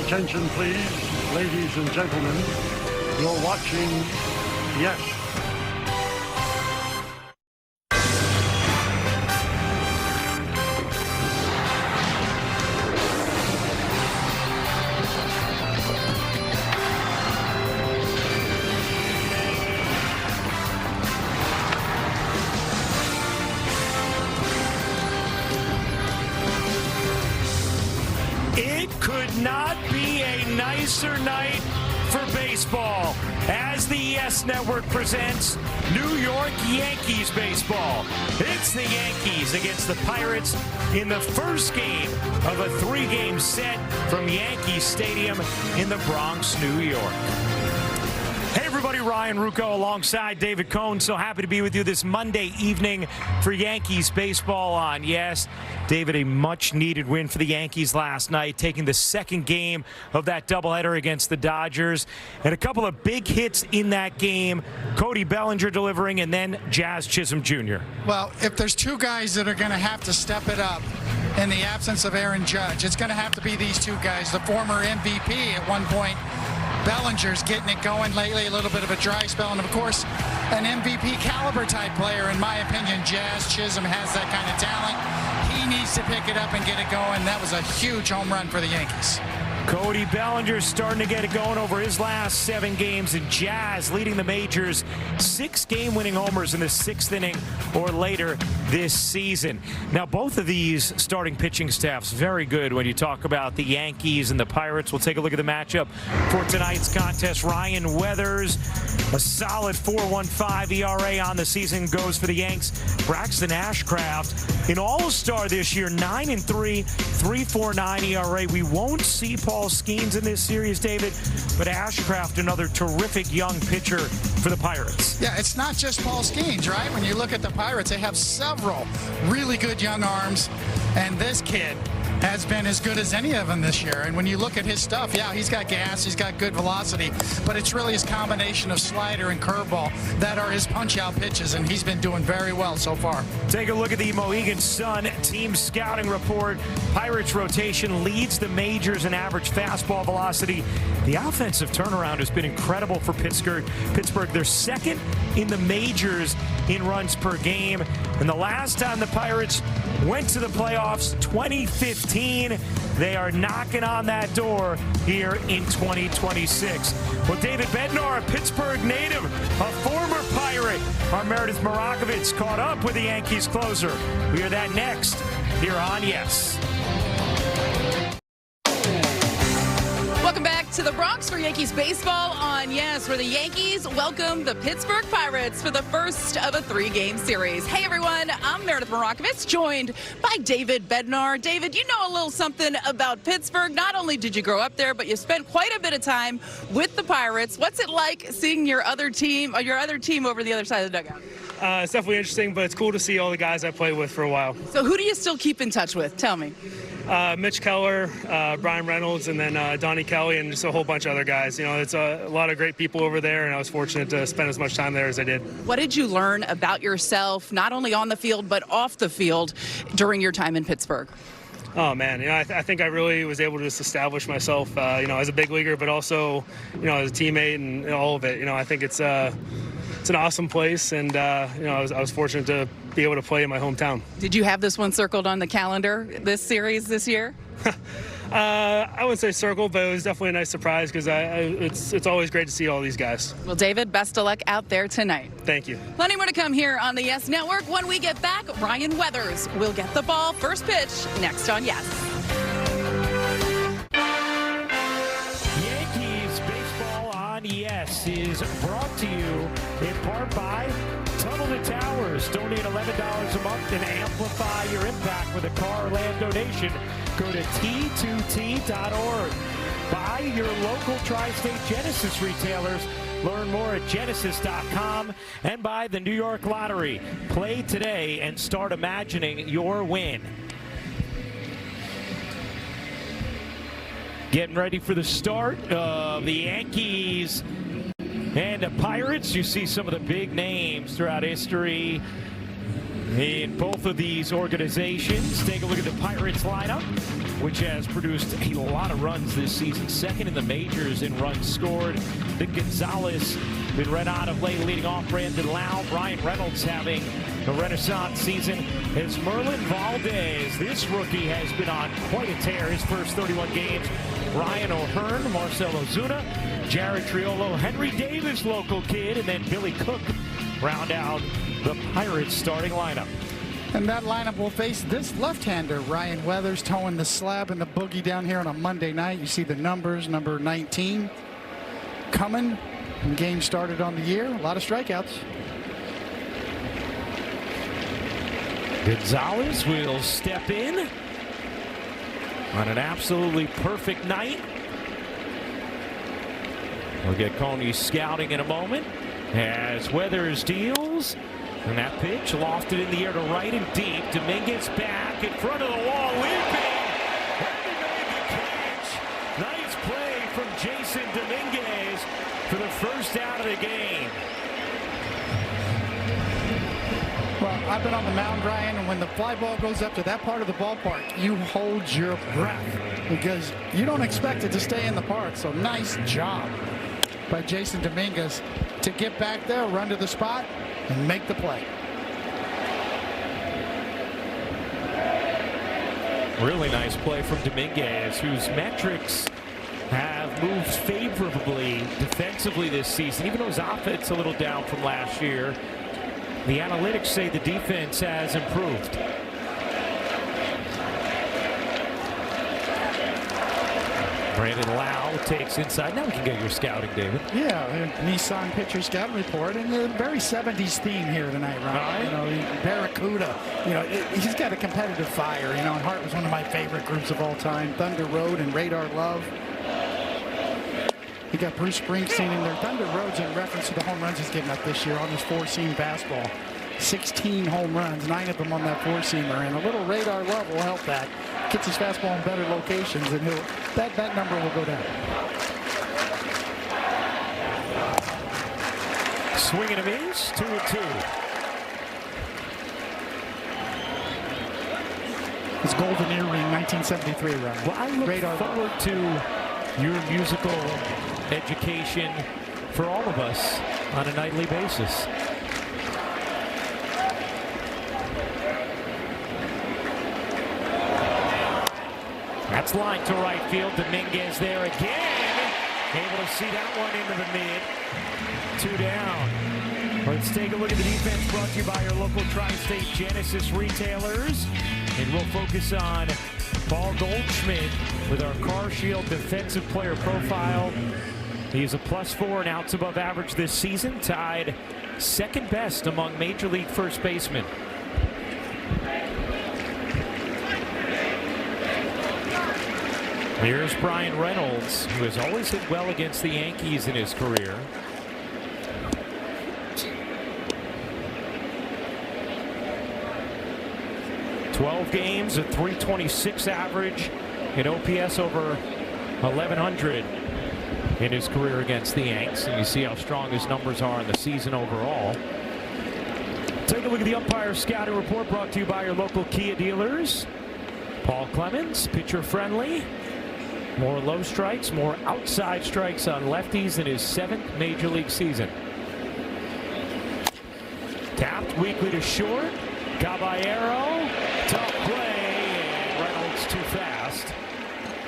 Attention, please, ladies and gentlemen. You're watching Yes. It could not be a nicer night for baseball as the YES Network presents New York Yankees baseball. It's the Yankees against the Pirates in the first game of a 3-game set from Yankee Stadium in the Bronx, New York. Hey everybody, Ryan Rucco alongside David Cohn. So happy to be with you this Monday evening for Yankees baseball on Yes. David, a much-needed win for the Yankees last night, taking the second game of that doubleheader against the Dodgers. And a couple of big hits in that game, Cody Bellinger delivering, and then Jazz Chisholm Jr. Well, if there's two guys that are going to have to step it up in the absence of Aaron Judge, it's going to have to be these two guys. The former MVP at one point, Bellinger's getting it going lately, a little bit of a dry spell, and of course, an MVP caliber type player, in my opinion. Jazz Chisholm has that kind of talent. He needs to pick it up and get it going. That was a huge home run for the Yankees. Cody Bellinger starting to get it going over his last 7 games, and Jazz leading the majors, 6 game-winning homers in the 6th inning or later this season. Now, both of these starting pitching staffs very good when you talk about the Yankees and the Pirates. We'll take a look at the matchup for tonight's contest. Ryan Weathers, a solid 4.15 ERA on the season goes for the Yanks. Braxton Ashcraft, an all-star this year, 9-3, 3.49 ERA. We won't see Paul Skeens in this series, David, but Ashcraft, another terrific young pitcher for the Pirates. Yeah, it's not just Paul Skeens, right? When you look at the Pirates, they have several really good young arms, and this kid has been as good as any of them this year. And when you look at his stuff, yeah, he's got gas, he's got good velocity, but it's really his combination of slider and curveball that are his punch-out pitches, and he's been doing very well so far. Take a look at the Mohegan Sun team scouting report. Pirates rotation leads the majors in average fastball velocity. The offensive turnaround has been incredible for Pittsburgh. They're second in the majors in runs per game. And the last time the Pirates went to the playoffs, 2015. They are knocking on that door here in 2026. Well, David Bednar, a Pittsburgh native, a former Pirate, our Meredith Marakovitz caught up with the Yankees closer. We hear that next here on Yes. Welcome back to the Bronx for Yankees baseball on Yes, where the Yankees welcome the Pittsburgh Pirates for the first of a 3-game series. Hey everyone, I'm Meredith Marakovitz, joined by David Bednar. David, you know a little something about Pittsburgh. Not only did you grow up there, but you spent quite a bit of time with the Pirates. What's it like seeing your other team over the other side of the dugout? It's definitely interesting, but it's cool to see all the guys I played with for a while. So who do you still keep in touch with? Tell me. Mitch Keller, Brian Reynolds, and then Donnie Kelly, and just a whole bunch of other guys. You know, it's a lot of great people over there, and I was fortunate to spend as much time there as I did. What did you learn about yourself, not only on the field, but off the field during your time in Pittsburgh? Oh, man, you know, I think I really was able to just establish myself, you know, as a big leaguer, but also, you know, as a teammate and all of it. You know, I think it's an awesome place, and, you know, I was fortunate to be able to play in my hometown. Did you have this one circled on the calendar, this series this year? I wouldn't say circle, but it was definitely a nice surprise because it's always great to see all these guys. Well, David, best of luck out there tonight. Thank you. Plenty more to come here on the Yes Network. When we get back, Ryan Weathers will get the ball. First pitch next on Yes. Yankees baseball on Yes is brought to you in part by Tunnel to Towers. Donate $11 a month and amplify your impact with a car or land donation. Go to T2T.org. Buy your local Tri-State Genesis retailers. Learn more at Genesis.com, and by the New York Lottery. Play today and start imagining your win. Getting ready for the start of the Yankees and the Pirates. You see some of the big names throughout history in both of these organizations. Take a look at the Pirates lineup. which has produced a lot of runs this season. Second in the majors in runs scored. Nick Gonzalez been red hot of late, leading off Brandon Lau. Brian Reynolds having a renaissance season. As Merlin Valdez, this rookie has been on quite a tear. His first 31 games. Ryan O'Hearn, Marcel Ozuna, Jared Triolo, Henry Davis, local kid, and then Billy Cook round out the Pirates starting lineup. And that lineup will face this left-hander, Ryan Weathers, towing the slab and the boogie down here on a Monday night. You see the numbers, number 19 coming. And game started on the year. A lot of strikeouts. Gonzalez will step in on an absolutely perfect night. We'll get Coney scouting in a moment as Weathers deals. And that pitch lofted in the air to right and deep. Dominguez back in front of the wall, leaping. And he made the catch. Nice play from Jason Dominguez for the first out of the game. Well, I've been on the mound, Ryan, and when the fly ball goes up to that part of the ballpark, you hold your breath because you don't expect it to stay in the park. So nice job by Jason Dominguez to get back there, run to the spot, and make the play. Really nice play from Dominguez, whose metrics have moved favorably defensively this season, even though his offense a little down from last year. The analytics say the defense has improved. Brandon Lau takes inside. Now we can get your scouting, David. Yeah, Nissan pitcher scouting report, and a very 70s theme here tonight, right? You know, Barracuda. You know, he's got a competitive fire. You know, and Hart was one of my favorite groups of all time. Thunder Road and Radar Love. You got Bruce Springsteen in there. Thunder Road's in reference to the home runs he's getting up this year on his four-seam fastball. 16 home runs, 9 of them on that four-seamer, and a little Radar Love will help that. Gets his fastball in better locations, and that number will go down. Swing and a miss, 2-2. His golden earring, 1973 run. Well, I look Radar forward Love. to your musical education for all of us on a nightly basis. That's line to right field. Dominguez there again. Able to see that one into the mid. 2 down. Let's take a look at the defense brought to you by your local Tri-State Genesis retailers. And we'll focus on Paul Goldschmidt with our Car Shield defensive player profile. He's a +4 and outs above average this season, tied second best among Major League first basemen. Here's Brian Reynolds, who has always hit well against the Yankees in his career. "12 games, a .326 average, an OPS over 1100 in his career against the Yanks. And you see how strong his numbers are in the season overall. Take a look at the umpire scouting report brought to you by your local Kia dealers. Paul Clemens, pitcher friendly. More low strikes, more outside strikes on lefties in his 7th Major League season. Tapped weakly to short. Caballero, tough play, and Reynolds too fast.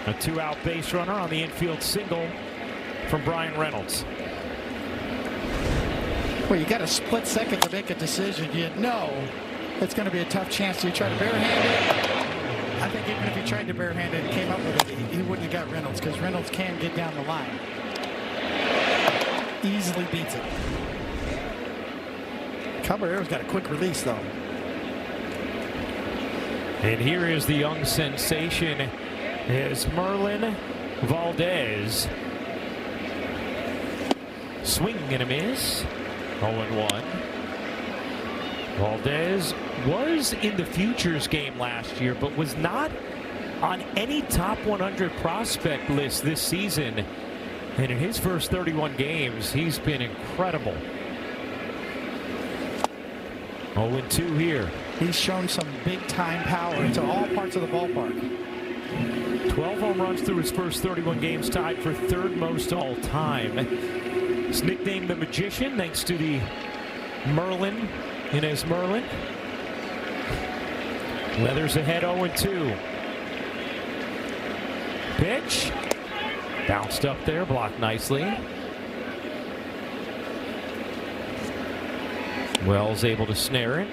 A 2-out base runner on the infield single from Brian Reynolds. Well, you got a split second to make a decision. You know it's going to be a tough chance. You try to barehand it. I think even if he tried to barehand it and came up with it, he wouldn't have got Reynolds, because Reynolds can get down the line. Easily beats it. Caballero's got a quick release, though. And here is the young sensation, is Merlin Valdez. Swing and a miss. 0-1. Valdez was in the Futures game last year, but was not on any top 100 prospect list this season. And in his first 31 games, he's been incredible. 0-2 here. He's shown some big-time power to all parts of the ballpark. 12 home runs through his first 31 games, tied for third most all time. He's nicknamed the Magician thanks to the Merlin in his Merlin. Weathers ahead 0-2. Pitch. Bounced up there, blocked nicely. Wells able to snare it.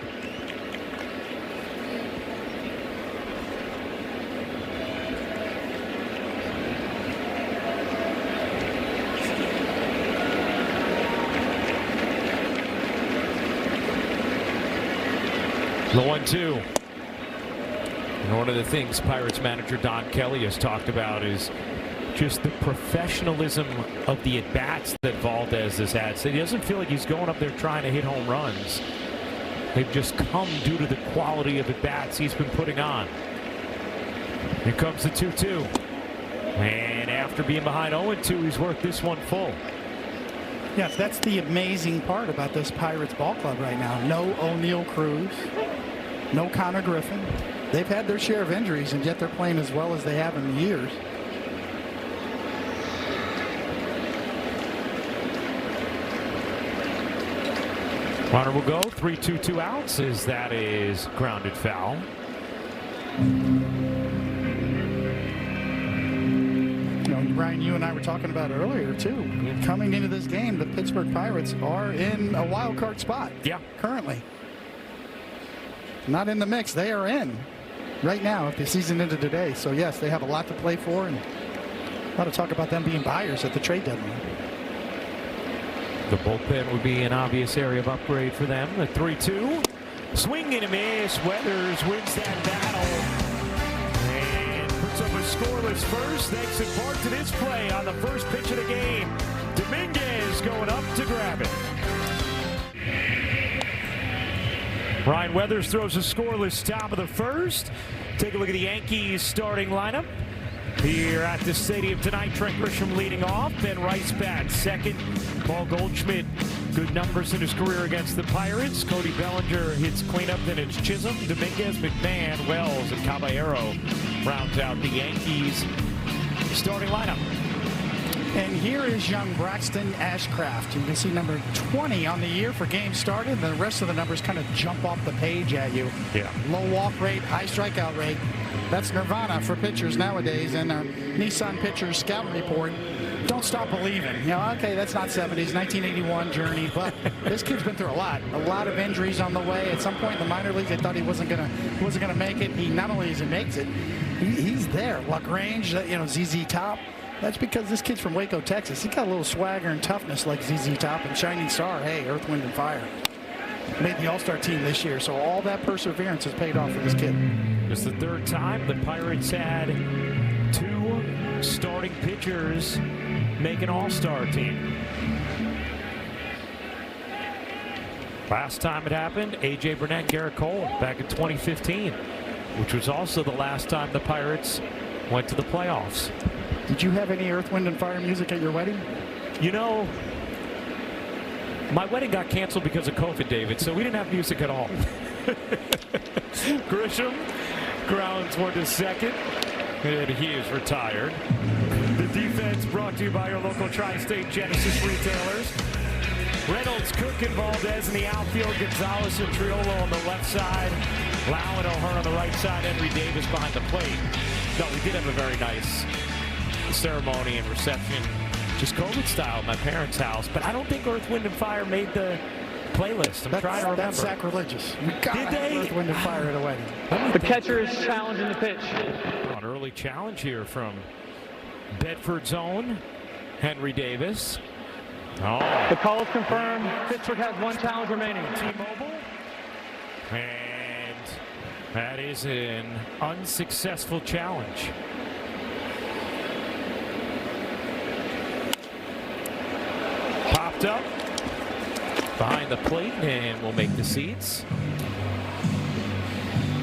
The 1-2. And one of the things Pirates manager Don Kelly has talked about is just the professionalism of the at-bats that Valdez has had. So he doesn't feel like he's going up there trying to hit home runs. They've just come due to the quality of at-bats he's been putting on. Here comes the 2-2. And after being behind 0-2, he's worked this one full. Yes, that's the amazing part about this Pirates ball club right now. No O'Neal Cruz, no Connor Griffin. They've had their share of injuries, and yet they're playing as well as they have in years. Runner will go 3-2, 2 outs as that is grounded foul. Ryan, you and I were talking about earlier too. Coming into this game, the Pittsburgh Pirates are in a wild card spot. Yeah, currently not in the mix. They are in right now if the season ended today. So yes, they have a lot to play for, and a lot of talk about them being buyers at the trade deadline. The bullpen would be an obvious area of upgrade for them. The 3-2. Swing and a miss. Weathers wins that battle. And puts up a scoreless first, thanks in part to this play on the first pitch of the game. Dominguez going up to grab it. Ryan Weathers throws a scoreless top of the first. Take a look at the Yankees starting lineup. Here at the stadium tonight, Trent Grisham leading off. Ben Rice bats second. Paul Goldschmidt, good numbers in his career against the Pirates. Cody Bellinger hits cleanup, then it's Chisholm, Dominguez, McMahon, Wells, and Caballero rounds out the Yankees starting lineup. And here is young Braxton Ashcraft. You can see number 20 on the year for games started. The rest of the numbers kind of jump off the page at you. Yeah. Low walk rate, high strikeout rate. That's nirvana for pitchers nowadays. And Nissan Pitchers Scouting Report, don't stop believing. You know, okay, that's not 70s, 1981 journey, but this kid's been through a lot of injuries on the way. At some point in the minor leagues, they thought he wasn't gonna make it. He not only makes it, he's there. LaGrange, you know, ZZ Top. That's because this kid's from Waco, Texas. He's got a little swagger and toughness like ZZ Top, and Shining Star, hey, Earth, Wind, and Fire. Made the All-Star team this year, so all that perseverance has paid off for this kid. It's the third time the Pirates had two starting pitchers make an All-Star team. Last time it happened, A.J. Burnett, Garrett Cole back in 2015, which was also the last time the Pirates went to the playoffs. Did you have any Earth, Wind, and Fire music at your wedding? You know, my wedding got canceled because of COVID, David, so we didn't have music at all. Grisham grounds one to second, and he is retired. The defense brought to you by your local Tri-State Genesis retailers. Reynolds, Cook, and Valdez in the outfield. Gonzalez and Triolo on the left side. Lau and O'Hearn on the right side. Henry Davis behind the plate. No, we did have a very nice ceremony and reception, just COVID style at my parents' house, but I don't think Earth, Wind, and Fire made the playlist. I'm trying to remember. That's sacrilegious. We gotta Did have they? Earth, Wind, and Fire at a wedding. The catcher is challenging the pitch. An early challenge here from Bedford's own Henry Davis. Oh. The call is confirmed. Pittsburgh has one challenge remaining. T-Mobile. And that is an unsuccessful challenge. Popped up behind the plate, and we'll make the seats.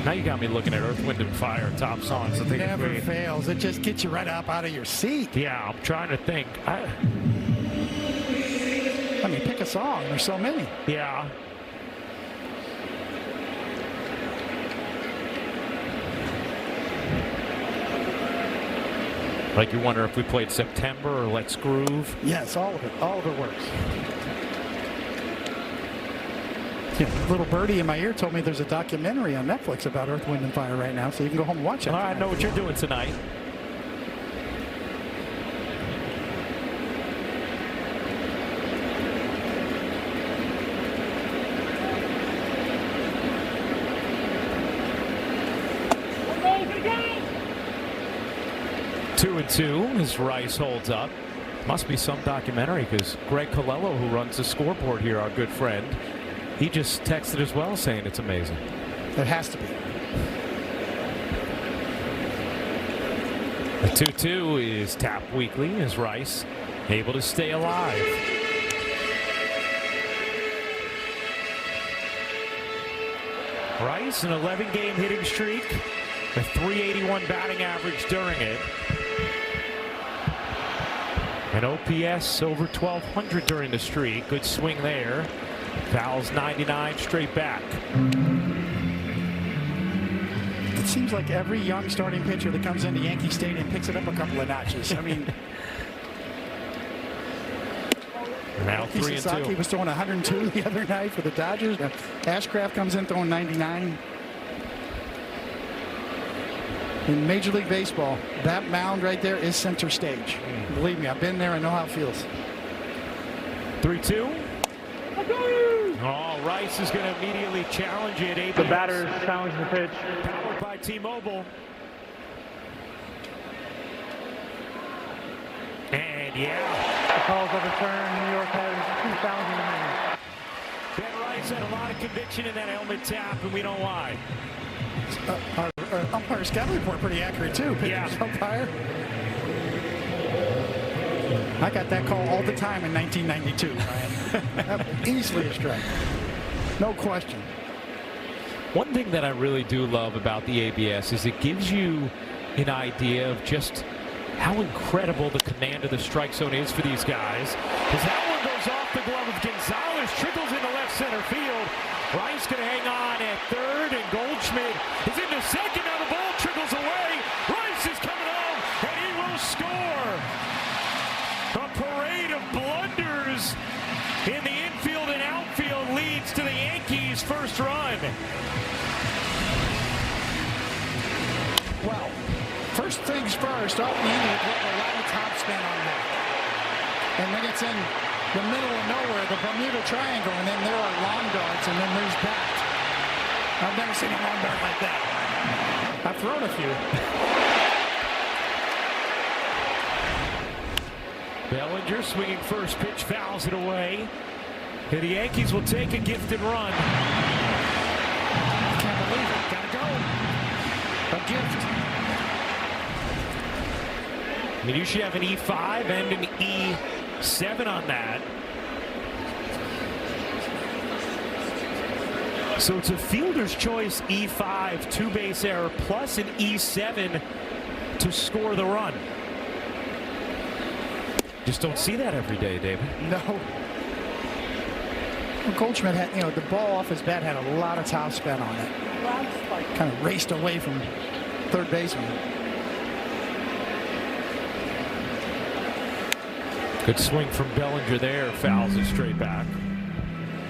Now you got me looking at Earth, Wind, and Fire top songs. It never fails. It just gets you right up out of your seat. Yeah, I'm trying to think. I mean, pick a song. There's so many. Yeah. Like you wonder if we played September or Let's Groove. Yes, all of it works. Yeah, little birdie in my ear told me there's a documentary on Netflix about Earth, Wind, and Fire right now, so you can go home and watch it. I know what you're doing tonight. Two and two as Rice holds up. Must be some documentary because Greg Colello, who runs the scoreboard here, our good friend, he just texted as well saying it's amazing. It has to be. The 2-2 is tapped weakly as Rice able to stay alive. Rice, an 11-game hitting streak, a .381 batting average during it. An OPS over 1,200 during the streak. Good swing there. Fouls 99 straight back. It seems like every young starting pitcher that comes into Yankee Stadium picks it up a couple of notches. I mean, now 3 and 2. Sasaki was throwing 102 the other night for the Dodgers. Ashcraft comes in throwing 99. In Major League Baseball, that mound right there is center stage. Believe me, I've been there. I know how it feels. 3-2. Oh, Rice is going to immediately challenge it. The batter challenged the pitch. Powered by T-Mobile. And yeah. The call's overturned. New York has 2,000 remaining. Ben Rice had a lot of conviction in that helmet tap, and we know why. Our umpire scout report pretty accurate too. Yeah. Umpire. I got that call all the time in 1992. Easily a strike. No question. One thing that I really do love about the ABS is it gives you an idea of just how incredible the command of the strike zone is for these guys. As that one goes off the glove of Gonzalez, trickles into left center field. Rice going to hang on at third, and Goldschmidt is into second. Now the ball trickles away. Rice is coming home, and he will score. A parade of blunders in the infield and outfield leads to the Yankees' first run. Well, first things first, off the end of it, a lot of top spin on that. And then it's in the middle of nowhere, the Bermuda Triangle, and then there are lawn darts, and then there's that. I've never seen a lawn dart like that. I've thrown a few. Bellinger swinging first pitch, fouls it away. And the Yankees will take a gifted run. Can't believe it. Gotta go. A gift. I mean, you should have an E5 and an E7 on that. So it's a fielder's choice E5, two-base error, plus an E7 to score the run. Just don't see that every day, David. No. Well, Goldschmidt had, the ball off his bat had a lot of top spin on it. Kind of raced away from third baseman. Good swing from Bellinger there, fouls it straight back.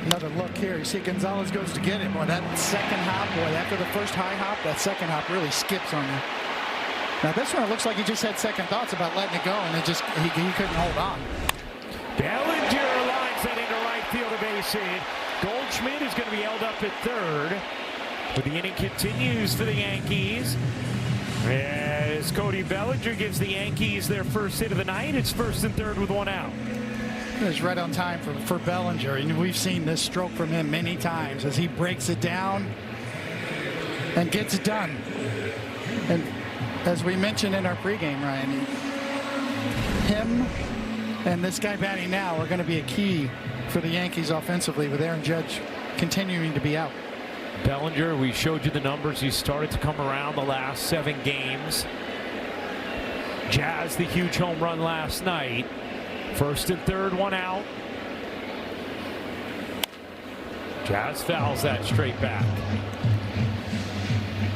Another look here. You see Gonzalez goes to get it. Boy, that second hop, boy, after the first high hop, that second hop really skips on you. Now this one, it looks like he just had second thoughts about letting it go, and he couldn't hold on. Bellinger lines that into right field, a base hit. Goldschmidt is going to be held up at third. But the inning continues for the Yankees. As Cody Bellinger gives the Yankees their first hit of the night. It's first and third with one out. It was right on time for Bellinger, and we've seen this stroke from him many times as he breaks it down and gets it done. And as we mentioned in our pregame, Ryan, him and this guy batting now are going to be a key for the Yankees offensively with Aaron Judge continuing to be out. Bellinger, we showed you the numbers. He started to come around the last 7 games. Jazz, the huge home run last night. First and third, one out. Jazz fouls that straight back.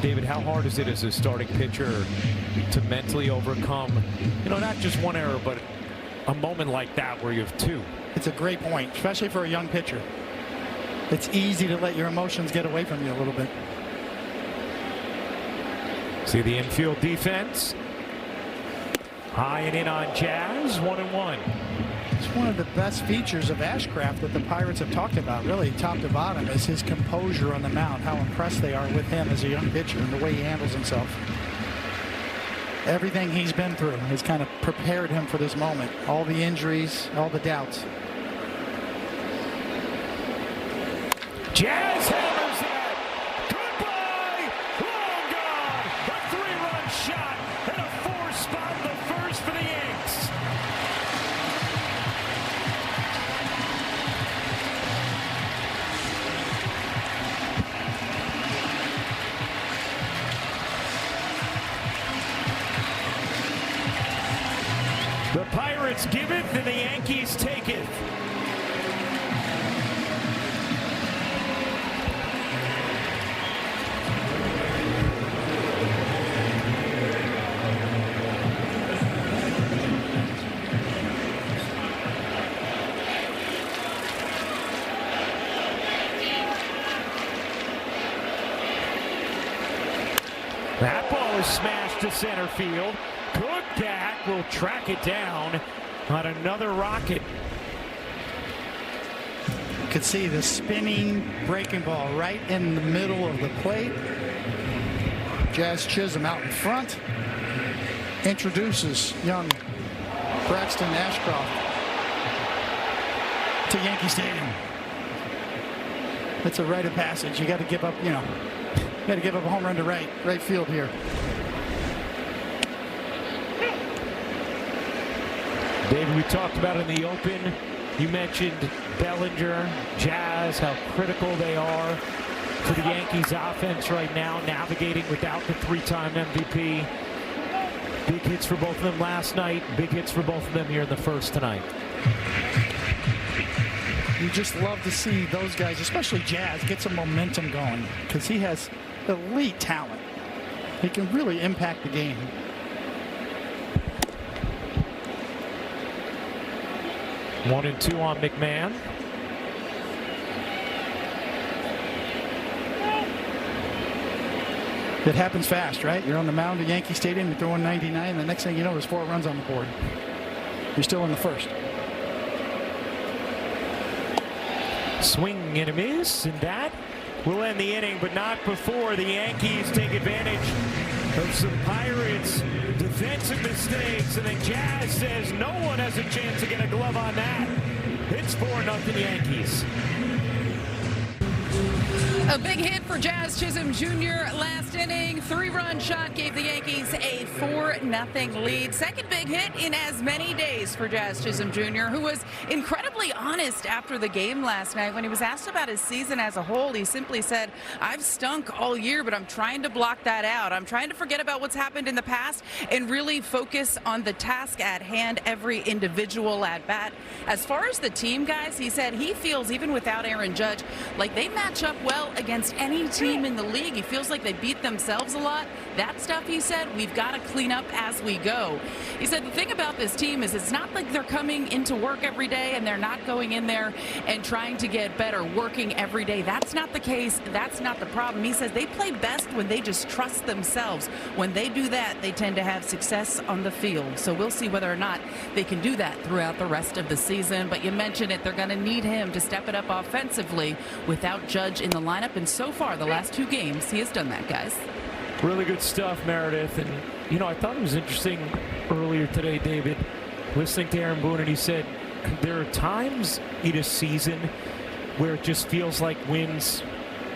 David, how hard is it as a starting pitcher to mentally overcome, not just one error, but a moment like that where you have two? It's a great point, especially for a young pitcher. It's easy to let your emotions get away from you a little bit. See the infield defense. High and in on Jazz, 1-1. It's one of the best features of Ashcraft that the Pirates have talked about, really, top to bottom, is his composure on the mound, how impressed they are with him as a young pitcher and the way he handles himself. Everything he's been through has kind of prepared him for this moment. All the injuries, all the doubts. Jazz hammers that. Goodbye. Long gone. A 3-run shot and a 4 spot in the first for the Yanks. The Pirates giveth and the Yankees taketh. That ball is smashed to center field. Kudak will track it down on another rocket. You could see the spinning breaking ball right in the middle of the plate. Jazz Chisholm out in front. Introduces young Braxton Ashcraft to Yankee Stadium. It's a rite of passage. You got to give up, you got to give up a home run to right field here. David, we talked about in the open. You mentioned Bellinger, Jazz, how critical they are for the Yankees offense right now, navigating without the 3-time MVP. Big hits for both of them last night. Big hits for both of them here in the first tonight. You just love to see those guys, especially Jazz, get some momentum going because he has elite talent. He can really impact the game. One and two on McMahon. It happens fast, right? You're on the mound at Yankee Stadium, you're throwing 99, and the next thing you know, there's 4 runs on the board. You're still in the first. Swing and a miss, and that will end the inning, but not before the Yankees take advantage of some Pirates defensive mistakes, and then Jazz says no one has a chance to get a glove on that. It's 4-0 Yankees. A big hit for Jazz Chisholm Jr. last inning. 3-run shot gave the Yankees a 4-0 lead. Second big hit in as many days for Jazz Chisholm Jr., who was incredibly honest after the game last night. When he was asked about his season as a whole, he simply said, "I've stunk all year, but I'm trying to block that out. I'm trying to forget about what's happened in the past and really focus on the task at hand, every individual at bat." As far as the team, guys, he said he feels, even without Aaron Judge, like they match up well against any team in the league. He feels like they beat themselves a lot. That stuff, he said, we've got to clean up as we go. He said the thing about this team is it's not like they're coming into work every day and they're not going in there and trying to get better, working every day. That's not the case. That's not the problem. He says they play best when they just trust themselves. When they do that, they tend to have success on the field. So we'll see whether or not they can do that throughout the rest of the season. But you mentioned it, they're going to need him to step it up offensively without Judge in the lineup. And so far, the last 2 games, he has done that, guys. Really good stuff, Meredith. And, I thought it was interesting earlier today, David, listening to Aaron Boone, and he said there are times in a season where it just feels like wins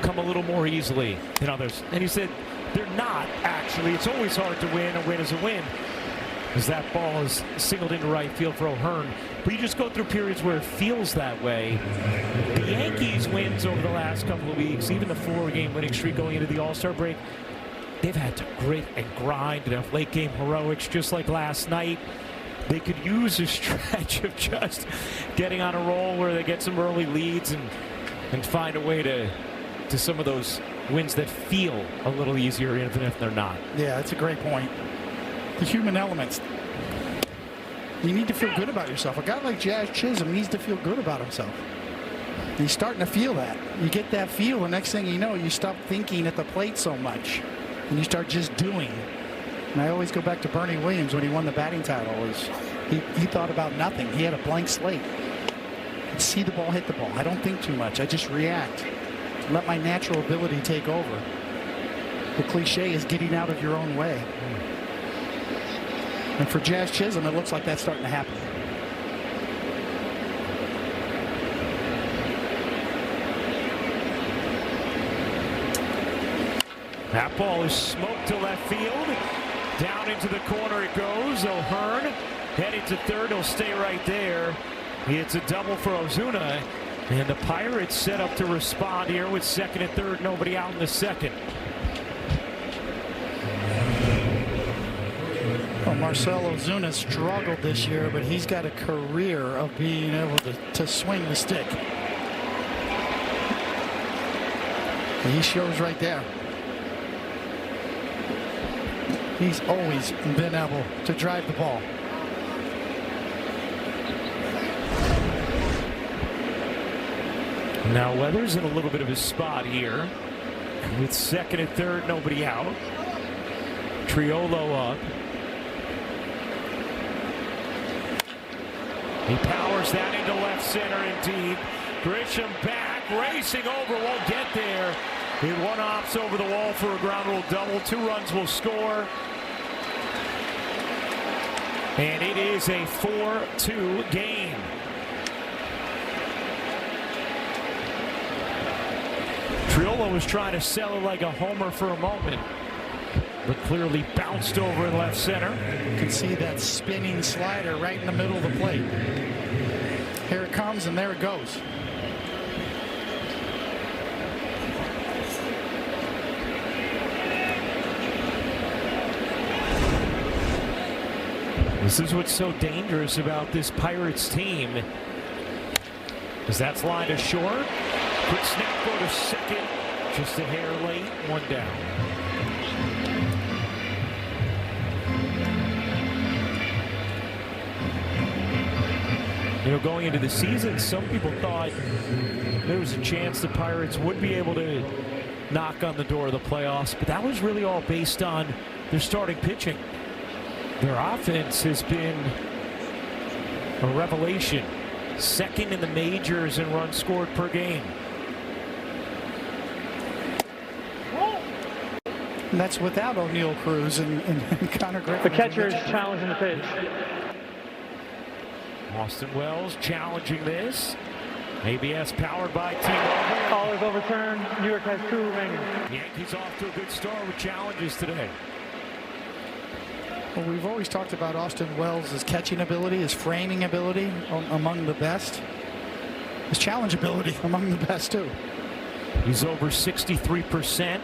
come a little more easily than others. And he said they're not, actually. It's always hard to win. A win is a win. As that ball is singled into right field for O'Hearn. But you just go through periods where it feels that way. The Yankees' wins over the last couple of weeks, even the 4-game winning streak going into the All-Star break, they've had to grit and grind and have late-game heroics just like last night. They could use a stretch of just getting on a roll where they get some early leads and find a way to some of those wins that feel a little easier even if they're not. Yeah, that's a great point. The human elements. You need to feel good about yourself. A guy like Jazz Chisholm needs to feel good about himself. He's starting to feel that. You get that feel, the next thing you know, you stop thinking at the plate so much, and you start just doing. And I always go back to Bernie Williams when he won the batting title. He thought about nothing. He had a blank slate. I'd see the ball, hit the ball. I don't think too much. I just react. Let my natural ability take over. The cliche is getting out of your own way. And for Jazz Chisholm, it looks like that's starting to happen. That ball is smoked to left field. Down into the corner it goes. O'Hearn heading to third. He'll stay right there. It's a double for Ozuna. And the Pirates set up to respond here with second and third. Nobody out in the second. Well, Marcell Ozuna struggled this year, but he's got a career of being able to swing the stick. And he shows right there. He's always been able to drive the ball. Now Weathers in a little bit of a spot here. With second and third, nobody out. Triolo up. He powers that into left center and deep. Grisham back, racing over, won't get there. He one hops over the wall for a ground rule double. 2 runs will score. And it is a 4-2 game. Triolo was trying to sell it like a homer for a moment, but clearly bounced over in left center. You can see that spinning slider right in the middle of the plate. Here it comes, and there it goes. This is what's so dangerous about this Pirates team, because that's lined to short. Quick snap, go to second. Just a hair late, 1 down. You know, going into the season, some people thought there was a chance the Pirates would be able to knock on the door of the playoffs, but that was really all based on their starting pitching. Their offense has been a revelation. Second in the majors in runs scored per game. And that's without O'Neal Cruz and Connor Griffin. The catcher is challenging the pitch. Austin Wells challenging this. ABS powered by T-Mobile. Call is overturned. New York has 2 remaining. Yankees off to a good start with challenges today. Well, we've always talked about Austin Wells' catching ability, his framing ability among the best. His challenge ability among the best, too. He's over 63%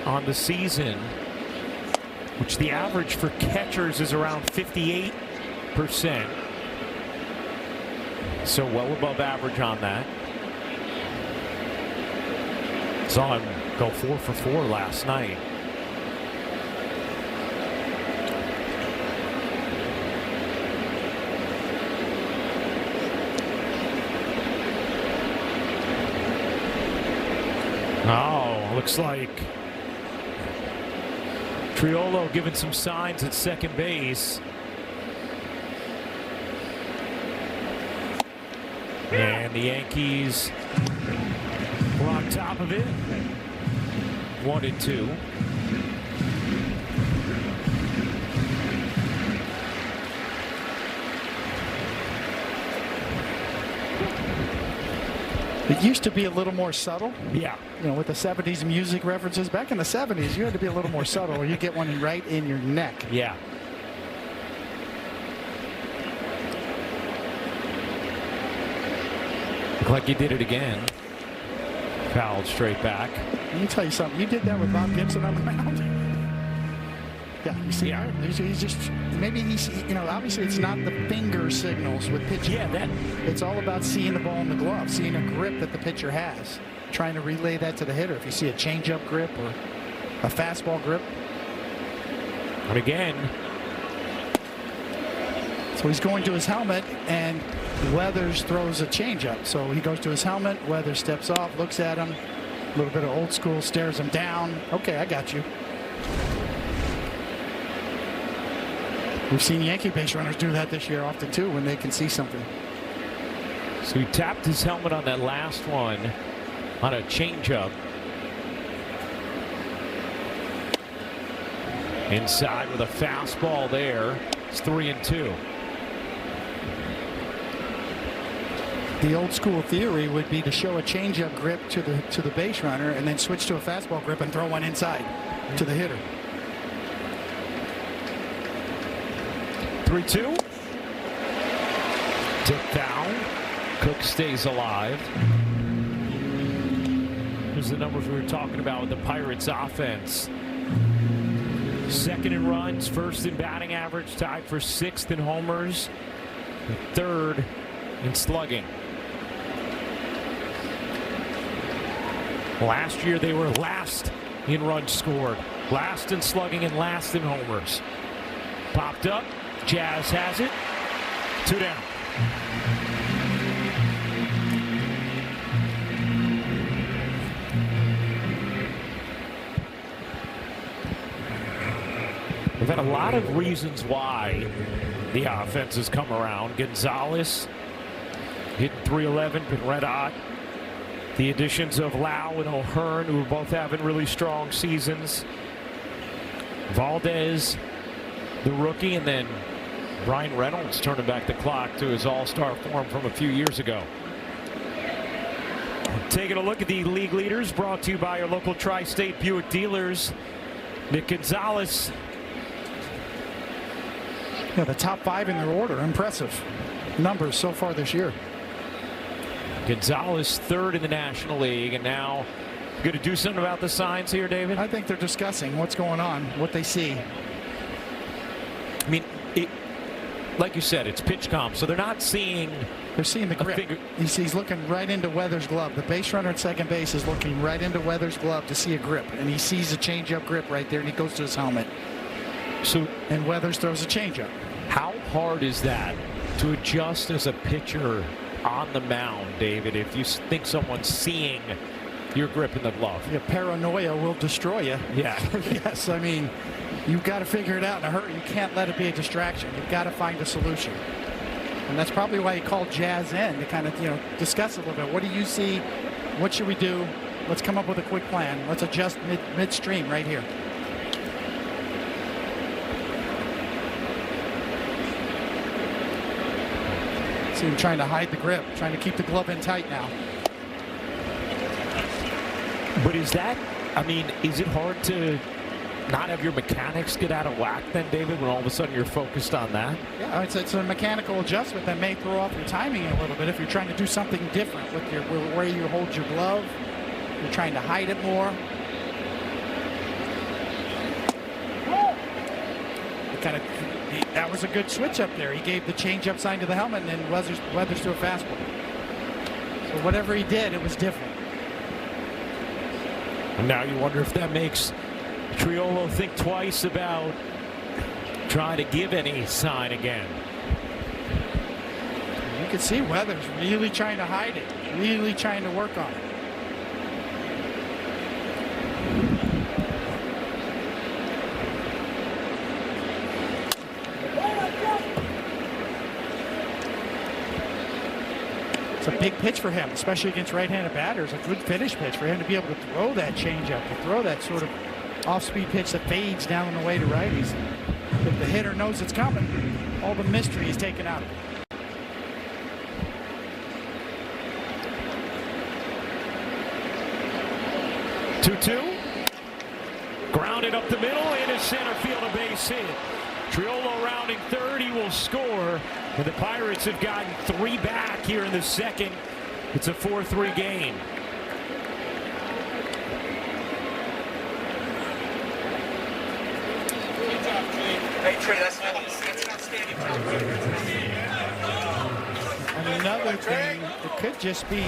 on the season, which the average for catchers is around 58%. So well above average on that. Saw him go 4 for 4 last night. Oh, looks like Triolo giving some signs at second base. And the Yankees were on top of it. 1-2. It used to be a little more subtle. Yeah. You know, with the 70s music references. Back in the 70s, you had to be a little more subtle, or you get one right in your neck. Yeah. Looked like you did it again. Fouled straight back. Let me tell you something. You did that with Bob Gibson on the mound. Yeah, you see, Yeah. He's just, maybe he's, you know, obviously it's not the finger signals with pitching. Yeah, that. It's all about seeing the ball in the glove, seeing a grip that the pitcher has. trying to relay that to the hitter. If you see a changeup grip or a fastball grip. And again. So he's going to his helmet, and Weathers throws a changeup. So he goes to his helmet, Weathers steps off, looks at him, a little bit of old school, stares him down. Okay, I got you. We've seen Yankee base runners do that this year often too when they can see something. So he tapped his helmet on that last one on a changeup. Inside with a fastball there. It's 3-2. The old school theory would be to show a changeup grip to the base runner and then switch to a fastball grip and throw one inside to the hitter. 3-2. Tip down. Cook stays alive. Here's the numbers we were talking about with the Pirates offense. Second in runs, first in batting average, tied for sixth in homers, third in slugging. Last year they were last in runs scored, last in slugging, and last in homers. Popped up, Jazz has it, 2 down. We've had a lot of reasons why the offense has come around. Gonzalez hitting .311, been red hot. The additions of Lau and O'Hearn, who are both having really strong seasons. Valdez, the rookie, and then Ryan Reynolds turning back the clock to his all-star form from a few years ago. Taking a look at the league leaders, brought to you by our local Tri-State Buick dealers. Nick Gonzalez. Yeah, the top 5 in their order. Impressive numbers so far this year. Gonzalez third in the National League, and now going to do something about the signs here, David? I think they're discussing what's going on, what they see. I mean, like you said, it's pitch comp, so they're not seeing. They're seeing the grip. He's looking right into Weathers' glove. The base runner at second base is looking right into Weathers' glove to see a grip, and he sees a changeup grip right there, and he goes to his helmet. And Weathers throws a changeup. How hard is that to adjust as a pitcher on the mound, David, if you think someone's seeing your grip in the glove? Yeah, paranoia will destroy you. Yeah. Yes, I mean, you've got to figure it out in a hurry. You can't let it be a distraction. You've got to find a solution. And that's probably why he called Jazz in to kind of, discuss a little bit. What do you see? What should we do? Let's come up with a quick plan. Let's adjust midstream right here. See him trying to hide the grip, trying to keep the glove in tight now. But is it hard to not have your mechanics get out of whack then, David, when all of a sudden you're focused on that? Yeah, it's a mechanical adjustment that may throw off your timing a little bit if you're trying to do something different with your where you hold your glove. You're trying to hide it more. That was a good switch up there. He gave the changeup sign to the helmet, and then Weathers to a fastball. So whatever he did, it was different. And now you wonder if that makes Triolo think twice about trying to give any sign again. You can see Weathers really trying to hide it, really trying to work on it. It's a big pitch for him, especially against right-handed batters. A good finish pitch for him to be able to throw that changeup, to throw that sort of off-speed pitch that fades down on the way to righties. If the hitter knows it's coming, all the mystery is taken out of it. Two. Grounded up the middle into center field, a base hit. Triolo rounding third, he will score. And the Pirates have gotten 3 back here in the second. It's a 4-3 game. And another thing, it could just be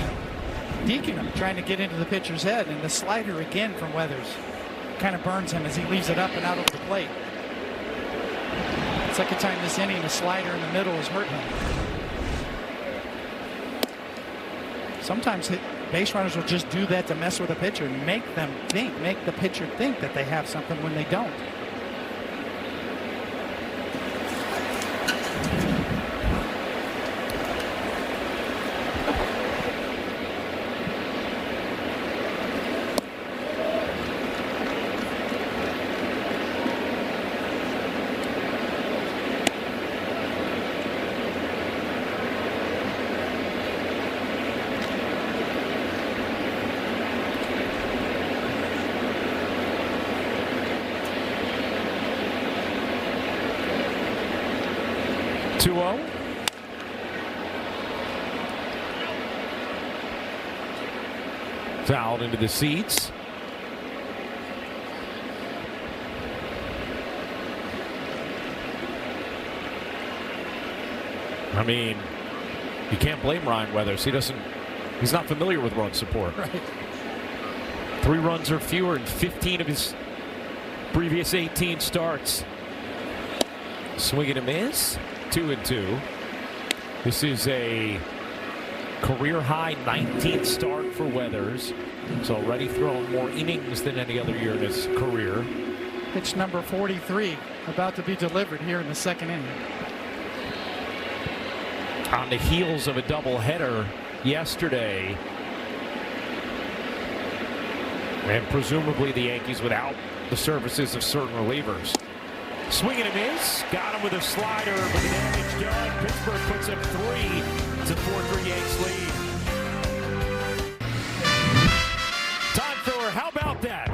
deking him, trying to get into the pitcher's head. And the slider again from Weathers kind of burns him as he leaves it up and out of the plate. Second time this inning, the slider in the middle is hurting him. Sometimes base runners will just do that to mess with a pitcher and make the pitcher think that they have something when they don't. Fouled into the seats. I mean, you can't blame Ryan Weathers. He's not familiar with run support. Right. 3 runs or fewer in 15 of his previous 18 starts. Swing and a miss. 2-2. This is a career high 19th start for Weathers. He's already thrown more innings than any other year in his career. Pitch number 43 about to be delivered here in the second inning. On the heels of a doubleheader yesterday, and presumably the Yankees without the services of certain relievers. Swing and a miss. Got him with a slider, but the damage done. Pittsburgh puts up 3. It's a 4-3 Yanks lead. Time filler. How about that?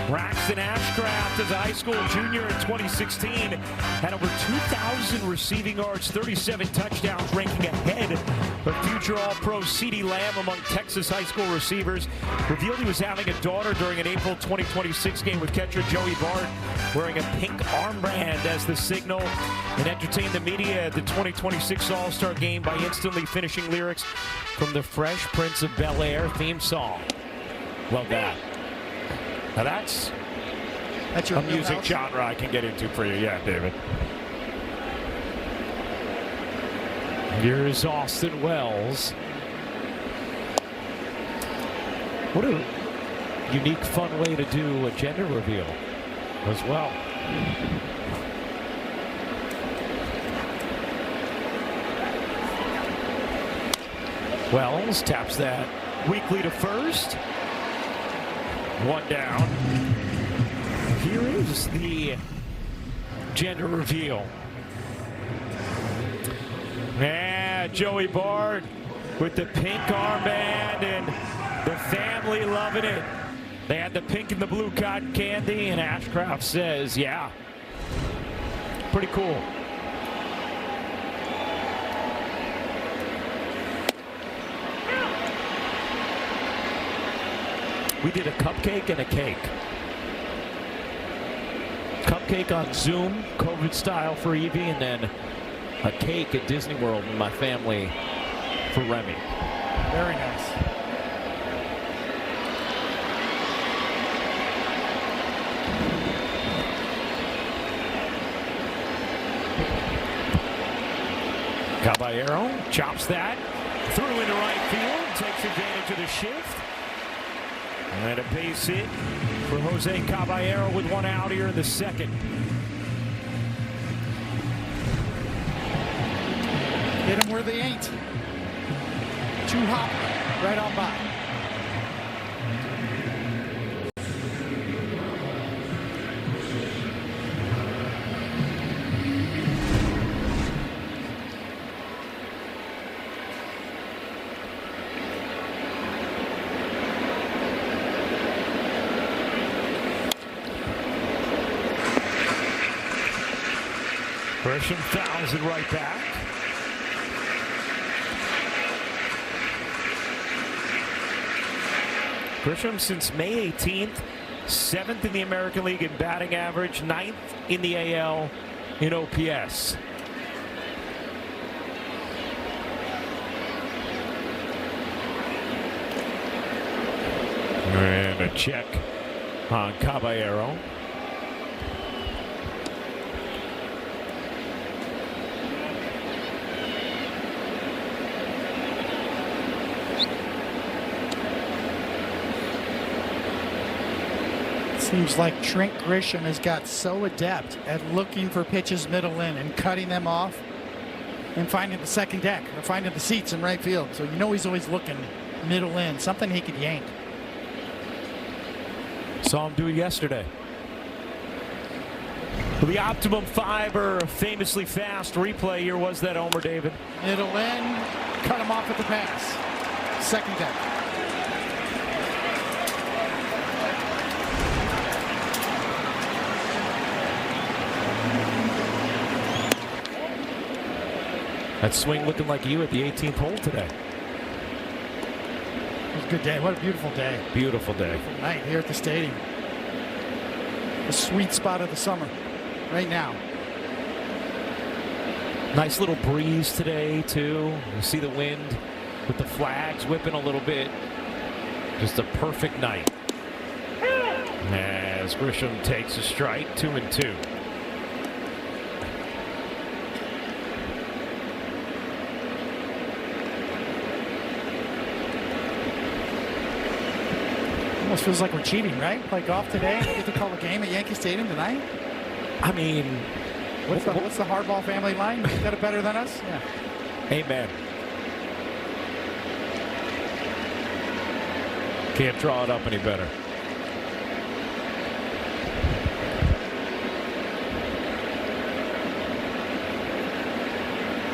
Braxton Ashcraft, as a high school junior in 2016, had over 2,000 receiving yards, 37 touchdowns, ranking ahead of future All-Pro CeeDee Lamb among Texas high school receivers. Revealed he was having a daughter during an April 2026 game with catcher Joey Bart, wearing a pink armband as the signal, and entertained the media at the 2026 All-Star game by instantly finishing lyrics from the Fresh Prince of Bel-Air theme song. Love that. Now that's your a music genre I can get into for you. Yeah, David. Here's Austin Wells. What a unique, fun way to do a gender reveal as well. Wells taps that weakly to first. 1 down. Here is the gender reveal. Yeah, Joey Bart with the pink armband and the family loving it. They had the pink and the blue cotton candy, and Ashcraft says, yeah, pretty cool. We did a cupcake and a cake. Cupcake on Zoom, COVID style for Evie, and then a cake at Disney World with my family for Remy. Very nice. Caballero chops that through into right field, takes advantage of the shift. And a base hit for Jose Caballero with 1 out here in the second. Hit them where they ain't. 2 hop right on by. Grisham fouls it right back. Grisham since May 18th, 7th in the American League in batting average, 9th in the AL in OPS. And a check on Caballero. Seems like Trent Grisham has got so adept at looking for pitches middle in and cutting them off and finding the second deck or finding the seats in right field. So you know he's always looking middle in, something he could yank. Saw him do it yesterday. The Optimum Fiber, famously fast replay here was that homer, David. Middle in, cut him off at the pass. Second deck. That swing looking like you at the 18th hole today. It was a good day. What a beautiful day. Beautiful day. Beautiful night here at the stadium. The sweet spot of the summer right now. Nice little breeze today, too. You see the wind with the flags whipping a little bit. Just a perfect night. As Grisham takes a strike, 2-2. Almost feels like we're cheating, right? Play golf today. We get to call a game at Yankee Stadium tonight. I mean, what's the Hardball family line? You got it better than us? Yeah. Amen. Can't draw it up any better.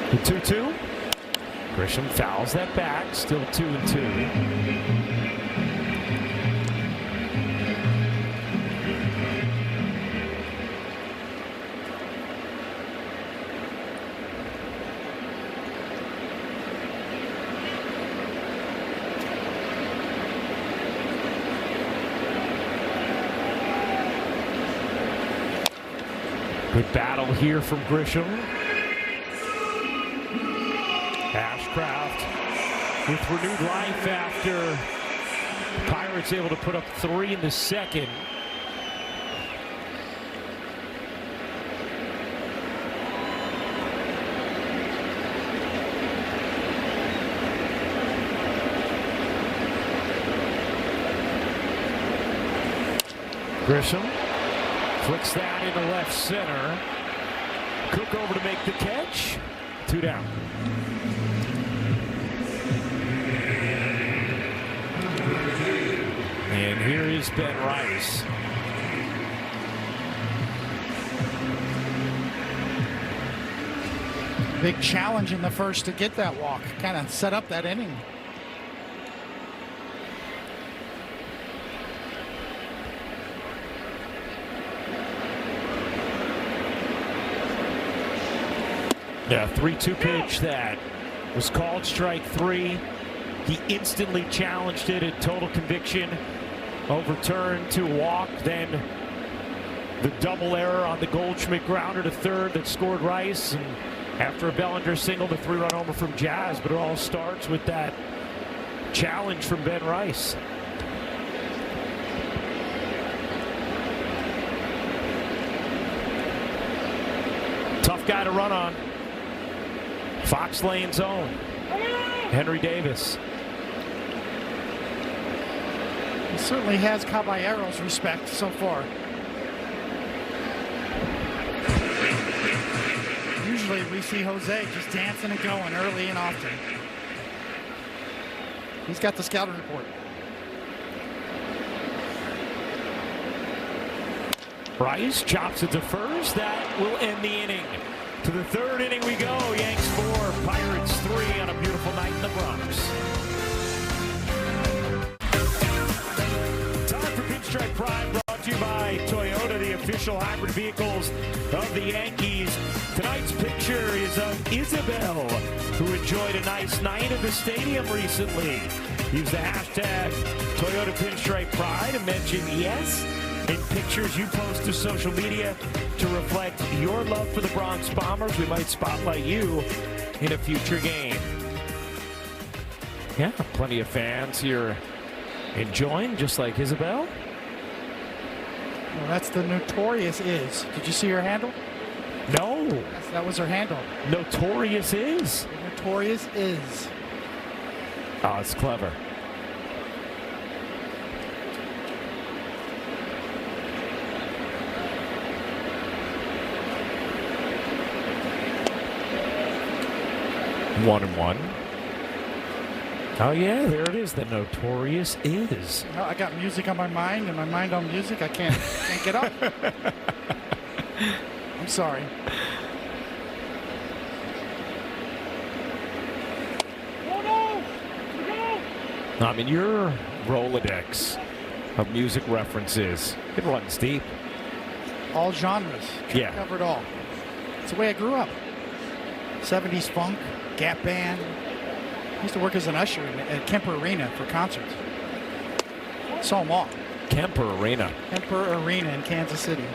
The 2-2. Grisham fouls that back. Still 2-2. Good battle here from Grisham. Ashcraft with renewed life after Pirates able to put up 3 in the second. Grisham flicks that into left center. Cook over to make the catch. 2 down. And here is Ben Rice. Big challenge in the first to get that walk. Kind of set up that inning. Yeah, 3-2 pitch that was called strike 3. He instantly challenged it at total conviction. Overturned to walk. Then the double error on the Goldschmidt grounder to third that scored Rice. And after a Bellinger single, the 3-run homer from Jazz. But it all starts with that challenge from Ben Rice. Tough guy to run on. Fox Lane's own Henry Davis. He certainly has Caballero's respect so far. Usually we see Jose just dancing and going early and often. He's got the scouting report. Rice chops it to first. That will end the inning. To the third inning we go. Yanks 4, Pirates 3 on a beautiful night in the Bronx. Time for Pinstripe Pride, brought to you by Toyota, the official hybrid vehicles of the Yankees. Tonight's picture is of Isabel, who enjoyed a nice night at the stadium recently. Use the hashtag Toyota Pinstripe Pride and mention yes in pictures you post to social media to reflect your love for the Bronx Bombers. We might spotlight you in a future game. Yeah, plenty of fans here Enjoying, just like Isabel. Well, that's the Notorious Is. Did you see her handle? No. Yes, that was her handle. Notorious Is. The Notorious Is. Oh, it's clever. One and one. Oh yeah, there it is. The Notorious Is. Well, I got music on my mind, and my mind on music. I can't get up. I'm sorry. I mean, your Rolodex of music references, it runs deep. All genres. Yeah. Covered all. It's the way I grew up. 70s funk, Gap Band. I used to work as an usher at Kemper Arena for concerts. Saw them all. Kemper Arena. Kemper Arena in Kansas City.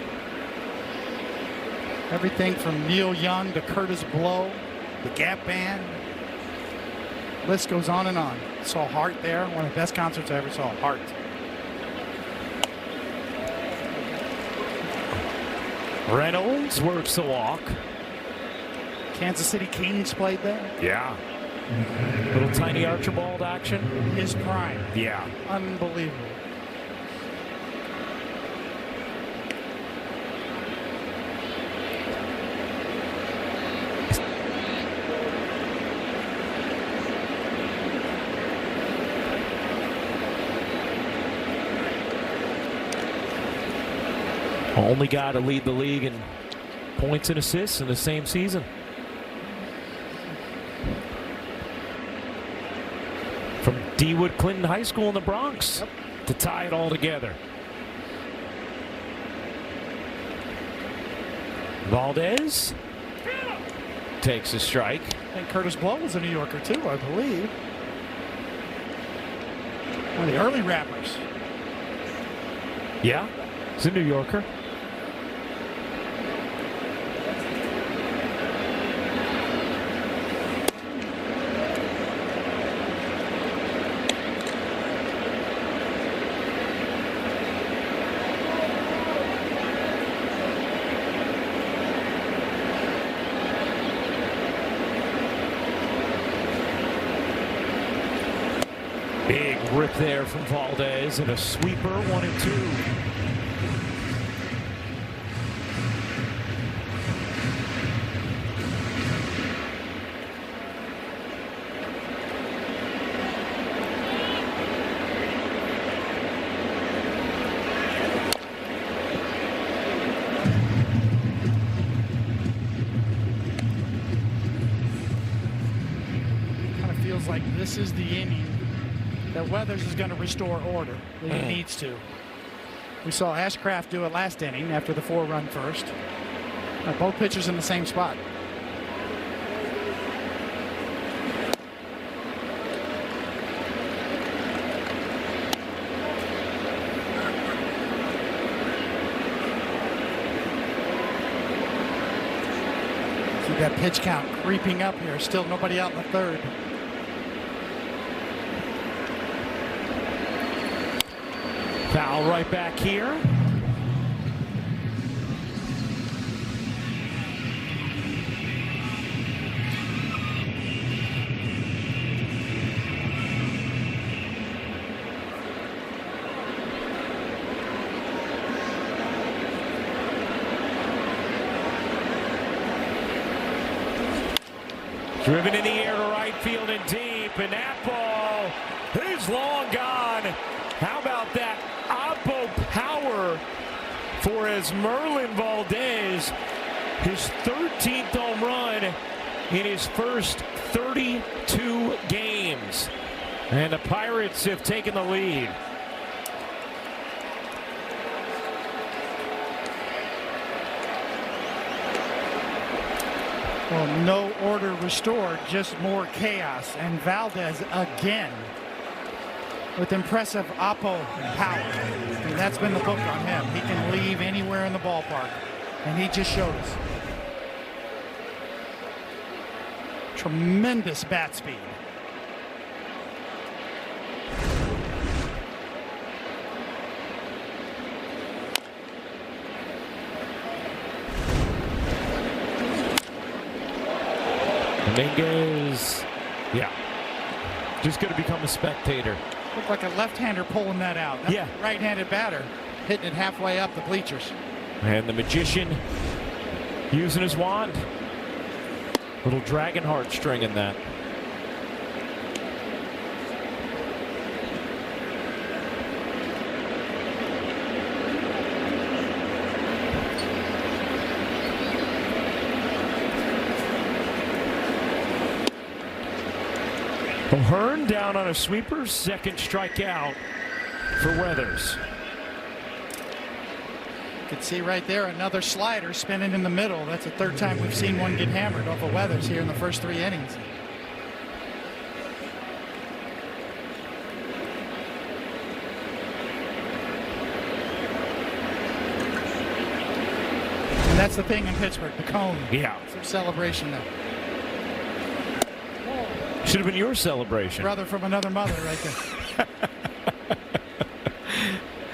Everything from Neil Young to Curtis Blow, the Gap Band. List goes on and on. Saw Heart there. One of the best concerts I ever saw. Heart. Reynolds works the walk. Kansas City Kings played there. Yeah. Little tiny Archibald action. His prime. Yeah. Unbelievable. Only guy to lead the league in points and assists in the same season. From D-Wood Clinton High School in the Bronx to tie it all together. Valdez takes a strike. And Curtis Blow was a New Yorker too, I believe. One of the early rappers. Yeah, he's a New Yorker. Big rip there from Valdez and a sweeper, 1-2. Kind of feels like this is the inning that Weathers is going to restore order. That he needs to. We saw Ashcraft do it last inning after the 4-run first. Both pitchers in the same spot. See that pitch count creeping up here. Still nobody out in the third. Foul right back here. Driven in the air to right field and deep, and that ball is long gone. How about that oppo power for Merlin Valdez, his 13th home run in his first 32 games. And the Pirates have taken the lead. Well, no order restored, just more chaos. And Valdez again with impressive oppo power. And that's been the book on him. He can leave anywhere in the ballpark. And he just showed us. Tremendous bat speed. Dominguez, yeah, just going to become a spectator. Looked like a left-hander pulling that out. That's yeah. a right-handed batter hitting it halfway up the bleachers. And the magician using his wand. Little dragon heart string in that. O'Hearn down on a sweeper, second strikeout for Weathers. You can see right there another slider spinning in the middle. That's the third time we've seen one get hammered off of Weathers here in the first 3 innings. And that's the thing in Pittsburgh, the cone. Yeah. Some celebration there. Should have been your celebration. Brother from another mother right there.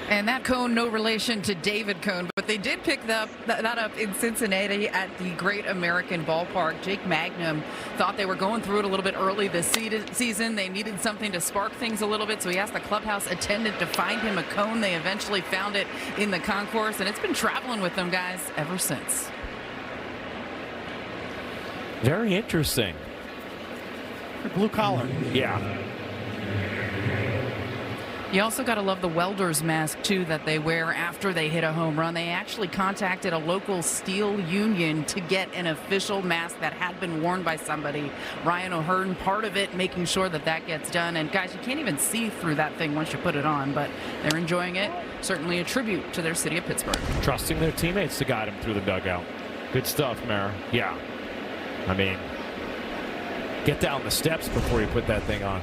And that cone, no relation to David Cone, but they did pick that up in Cincinnati at the Great American Ballpark. Jake Magnum thought they were going through it a little bit early this season. They needed something to spark things a little bit, so he asked the clubhouse attendant to find him a cone. They eventually found it in the concourse, and it's been traveling with them guys ever since. Very interesting. Blue collar. Yeah. You also got to love the welder's mask, too, that they wear after they hit a home run. They actually contacted a local steel union to get an official mask that had been worn by somebody. Ryan O'Hearn, part of it, making sure that that gets done. And, guys, you can't even see through that thing once you put it on, but they're enjoying it. Certainly a tribute to their city of Pittsburgh. Trusting their teammates to guide them through the dugout. Good stuff, Mara. Yeah. I mean, get down the steps before you put that thing on.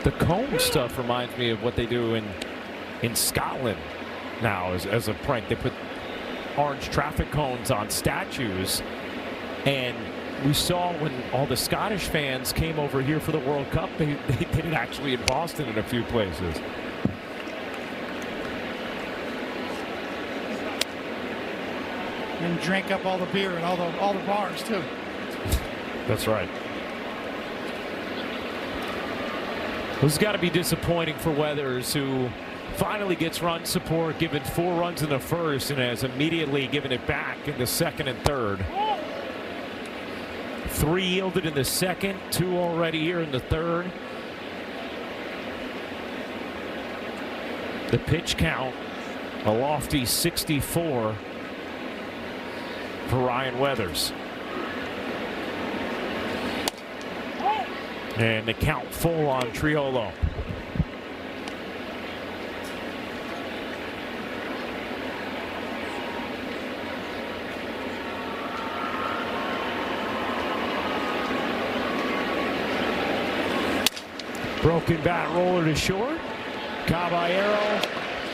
The cone stuff reminds me of what they do in Scotland now as a prank. They put orange traffic cones on statues, and we saw when all the Scottish fans came over here for the World Cup, they did it actually in Boston in a few places. And drink up all the beer and all the bars too. That's right. This has got to be disappointing for Weathers, who finally gets run support, given 4 runs in the first, and has immediately given it back in the second and third. 3 yielded in the second, 2 already here in the third. The pitch count, a lofty 64 for Ryan Weathers. And the count full on Triolo. Broken bat roller to short. Caballero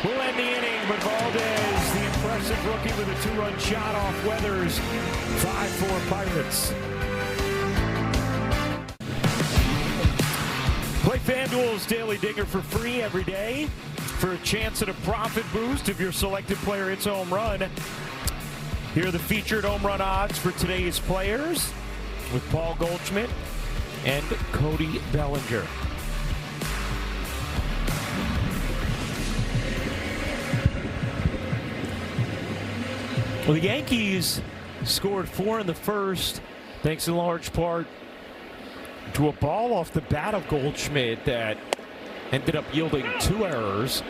will end the inning, but Valdez, the impressive rookie, with a 2-run shot off Weathers. 5-4 Pirates. Play FanDuel's Daily Dinger for free every day for a chance at a profit boost if your selected player hits a home run. Here are the featured home run odds for today's players with Paul Goldschmidt and Cody Bellinger. Well, the Yankees scored 4 in the first, thanks in large part to a ball off the bat of Goldschmidt that ended up yielding 2 errors,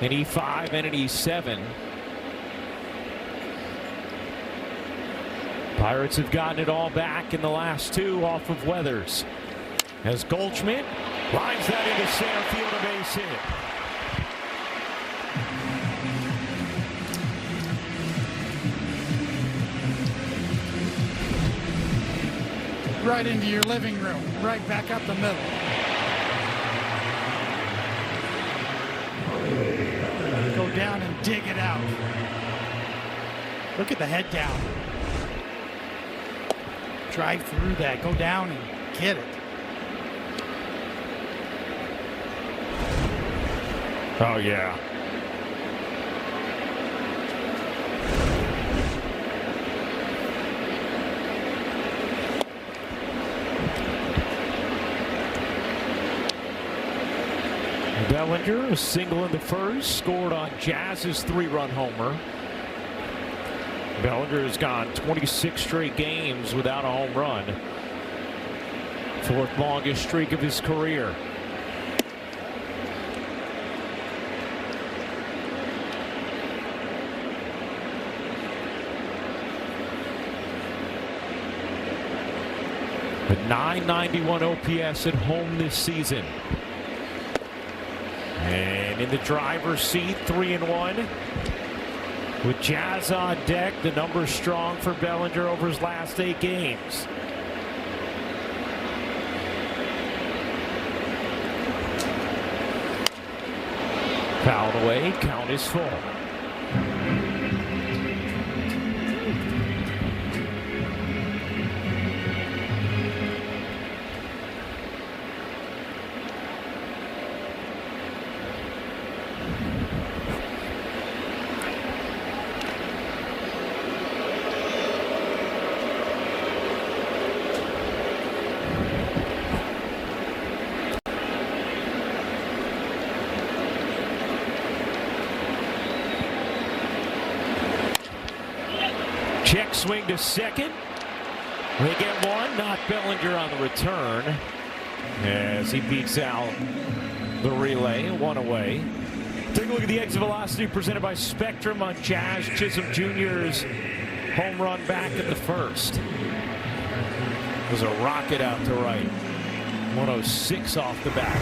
an E5 and an E7. Pirates have gotten it all back in the last 2 off of Weathers, as Goldschmidt lines that into center field, a base hit. Right into your living room, right back up the middle. Go down and dig it out. Look at the head down. Drive through that, go down and get it. Oh, yeah. Bellinger, a single in the first, scored on Jazz's 3-run homer. Bellinger has gone 26 straight games without a home run. 4th longest streak of his career. A .991 OPS at home this season. And in the driver's seat, 3-1. With Jazz on deck, the numbers strong for Bellinger over his last 8 games. Fouled away, count is full. Check swing to second. They get one, not Bellinger on the return as he beats out the relay, 1 away. Take a look at the exit velocity presented by Spectrum on Jazz Chisholm Jr.'s home run back in the first. It was a rocket out to right. 106 off the bat.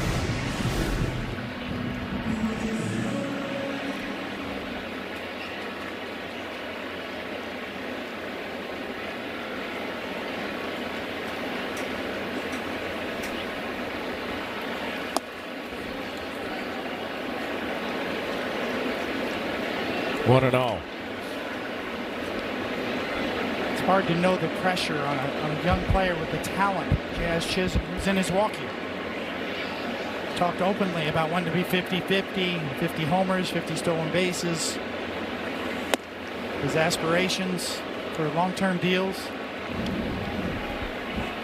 One and all. It's hard to know the pressure on a young player with the talent Jazz Chisholm is in his walk here. Talked openly about wanting to be 50-50, 50 homers, 50 stolen bases. His aspirations for long-term deals.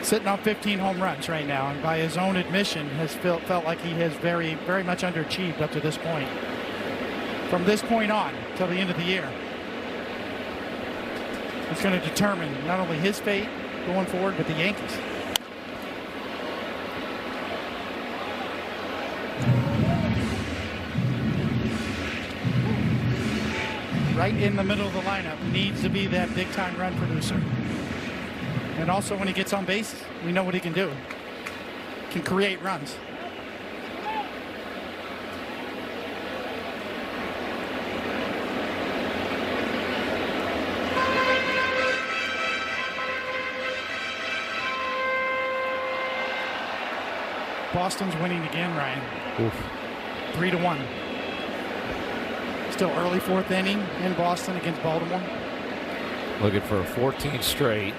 Sitting on 15 home runs right now, and by his own admission has felt like he has very, very much underachieved up to this point. From this point on till the end of the year, it's going to determine not only his fate going forward, but the Yankees. Right in the middle of the lineup, needs to be that big-time run producer. And also when he gets on base, we know what he can do. Can create runs. Boston's winning again, Ryan. Oof. 3-1. Still early 4th inning in Boston against Baltimore. Looking for a 14th straight.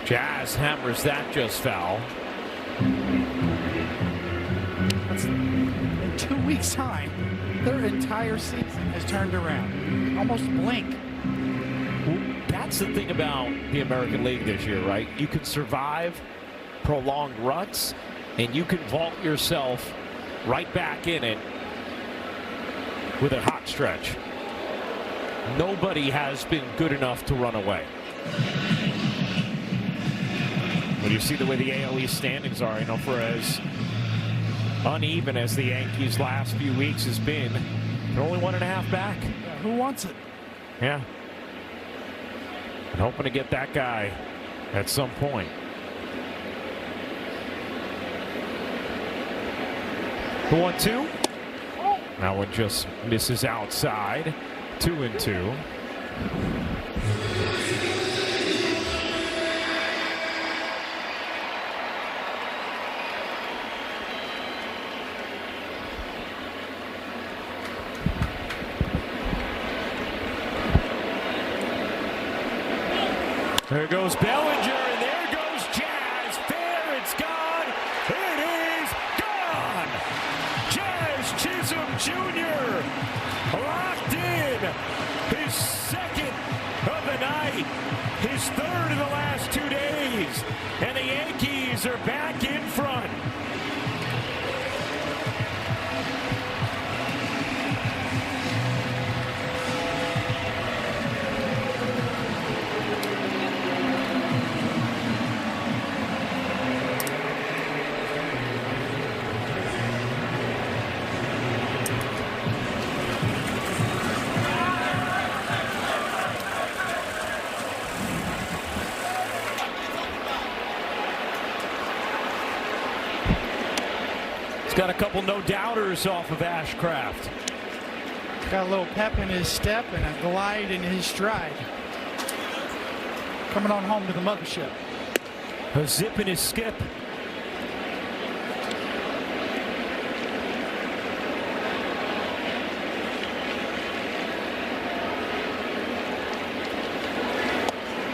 Jazz hammers that just foul. In 2 weeks' time, their entire season has turned around. Almost blink. That's the thing about the American League this year, right? You can survive prolonged ruts, and you can vault yourself right back in it with a hot stretch. Nobody has been good enough to run away. When you see the way the AL East standings are, you know, for as uneven as the Yankees' last few weeks has been, they're only 1.5 back. Yeah, who wants it? Yeah. And hoping to get that guy at some point. The 1-2. That one just misses outside. 2-2. There goes Bellinger, and there goes Jazz. Fair, it's gone. It is gone. Jazz Chisholm Jr. locked in. His 2nd of the night. His 3rd in the last 2 days. And the Yankees are back in front. got a couple no-doubters off of Ashcraft. Got a little pep in his step and a glide in his stride. Coming on home to the mothership. A zip in his skip.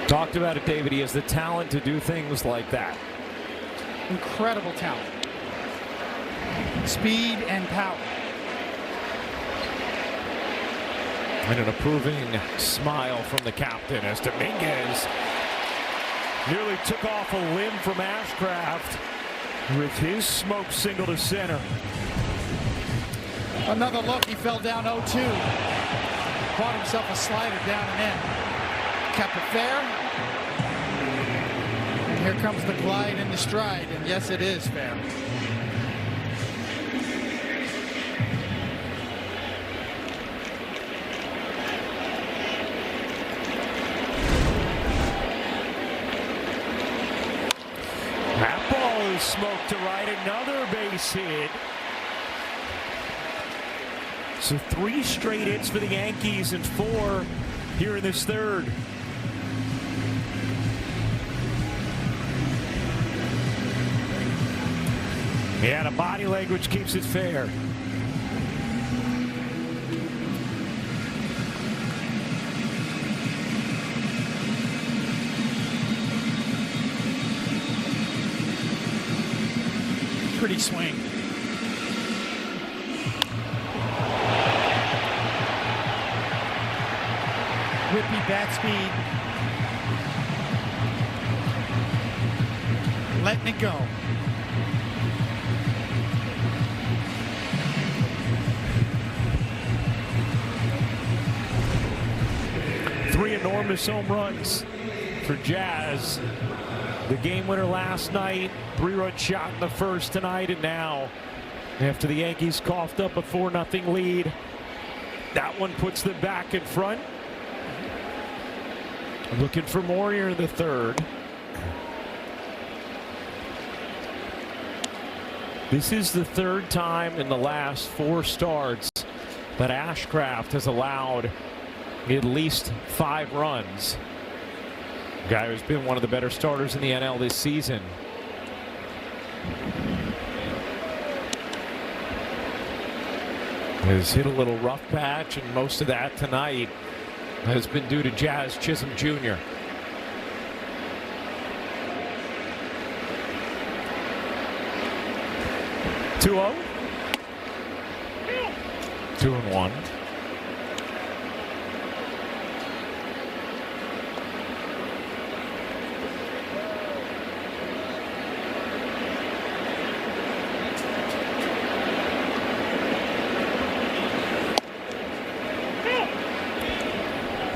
Talked about it, David. He has the talent to do things like that. Incredible talent. Speed and power. And an approving smile from the captain as Dominguez nearly took off a limb from Ashcraft with his smoke single to center. Another look, he fell down 0-2. Caught himself a slider down and in. Kept it fair. And here comes the glide and the stride, and yes, it is fair. That ball is smoked to right, another base hit. So 3 straight hits for the Yankees and 4 here in this third. Yeah, the body language keeps it fair. Pretty swing. Whippy bat speed. Letting it go. Three enormous home runs for Jazz. The game winner last night, 3-run shot in the first tonight, and now after the Yankees coughed up a 4-0 lead, that one puts them back in front. Looking for more here in the third. This is the third time in the last 4 starts that Ashcraft has allowed at least 5 runs. Guy who's been one of the better starters in the NL this season. Has hit a little rough patch, and most of that tonight has been due to Jazz Chisholm Jr. (2-0). 2-1.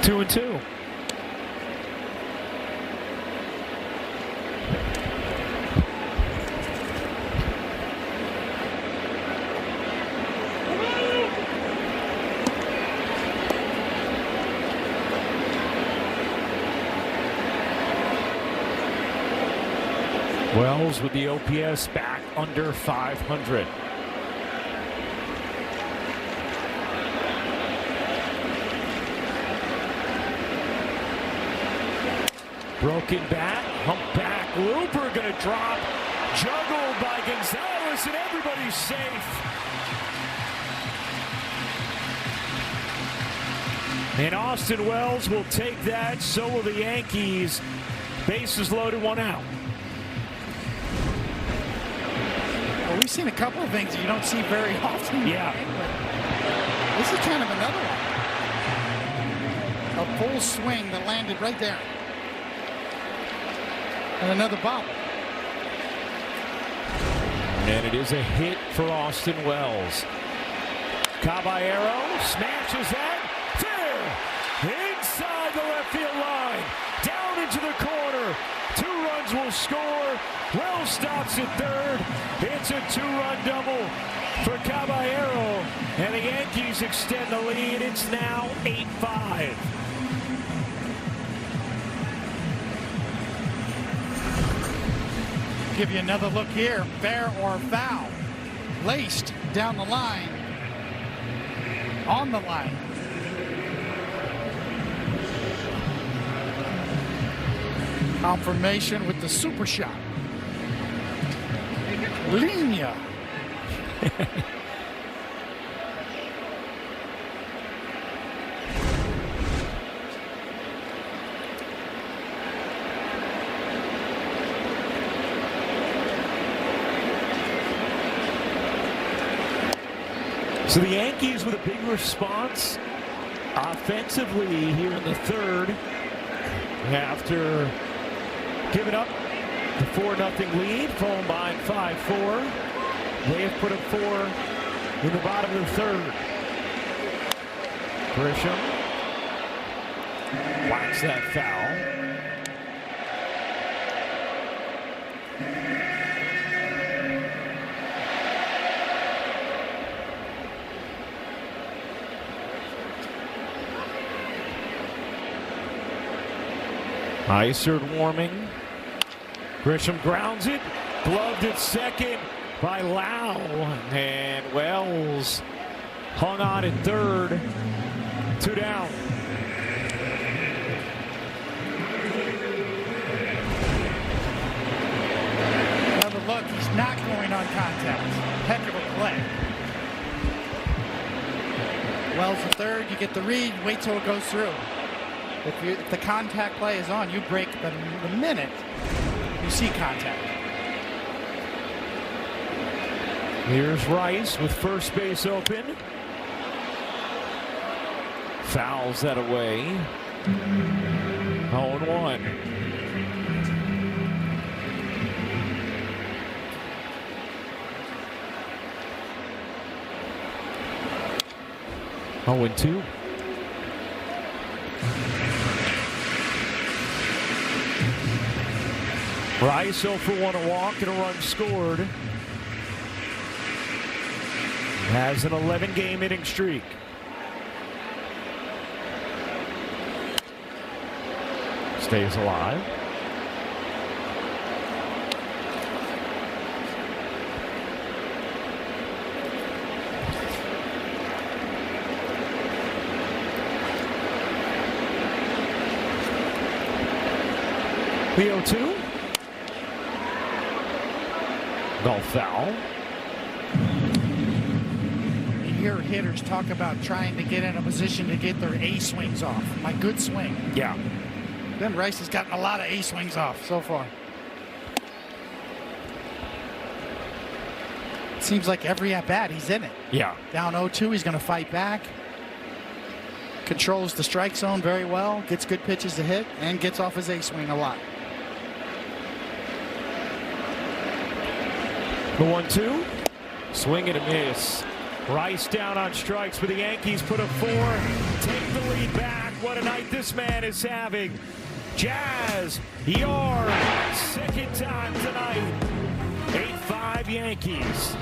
Two and two. Wells with the OPS back under 500. Broken bat, humpback looper gonna drop, juggled by Gonzalez, and everybody's safe. And Austin Wells will take that, so will the Yankees. Bases loaded, 1 out. Well, we've seen a couple of things you don't see very often. Yeah. But this is kind of another one. A full swing that landed right there. And another bop. And it is a hit for Austin Wells. Caballero smashes that. Fair. Inside the left field line. Down into the corner. 2 runs will score. Wells stops at third. It's a 2-run double for Caballero. And the Yankees extend the lead. It's now 8-5. Give you another look here, fair or foul. laced down the line, on the line. Confirmation with the super shot. Linea. So the Yankees with a big response offensively here in the third after giving up the 4-0 lead, falling behind 5-4. They have put up 4 in the bottom of the third. Grisham whacks that foul. Iserd warming. Grisham grounds it. Gloved at second by Lau. And Wells hung on at third. 2 down. Have a look. He's not going on contact. Heck of a play. Wells at third. You get the read. Wait till it goes through. If the contact play is on, you break the minute you see contact. Here's Rice with first base open. Fouls that away. 0-1. Oh, and 2. Rice 0 for 1, a walk and a run scored. Has an 11-game inning streak. Stays alive. The 0-2. Golf foul. You hear hitters talk about trying to get in a position to get their A swings off. My good swing. Yeah. Ben Rice has gotten a lot of A swings off so far. It seems like every at bat he's in it. Yeah. Down 0-2, he's going to fight back. Controls the strike zone very well. Gets good pitches to hit and gets off his A swing a lot. The 1-2. Swing and a miss. Rice down on strikes for the Yankees. Put a 4. Take the lead back. What a night this man is having. Jazz, your second time tonight. 8-5 Yankees.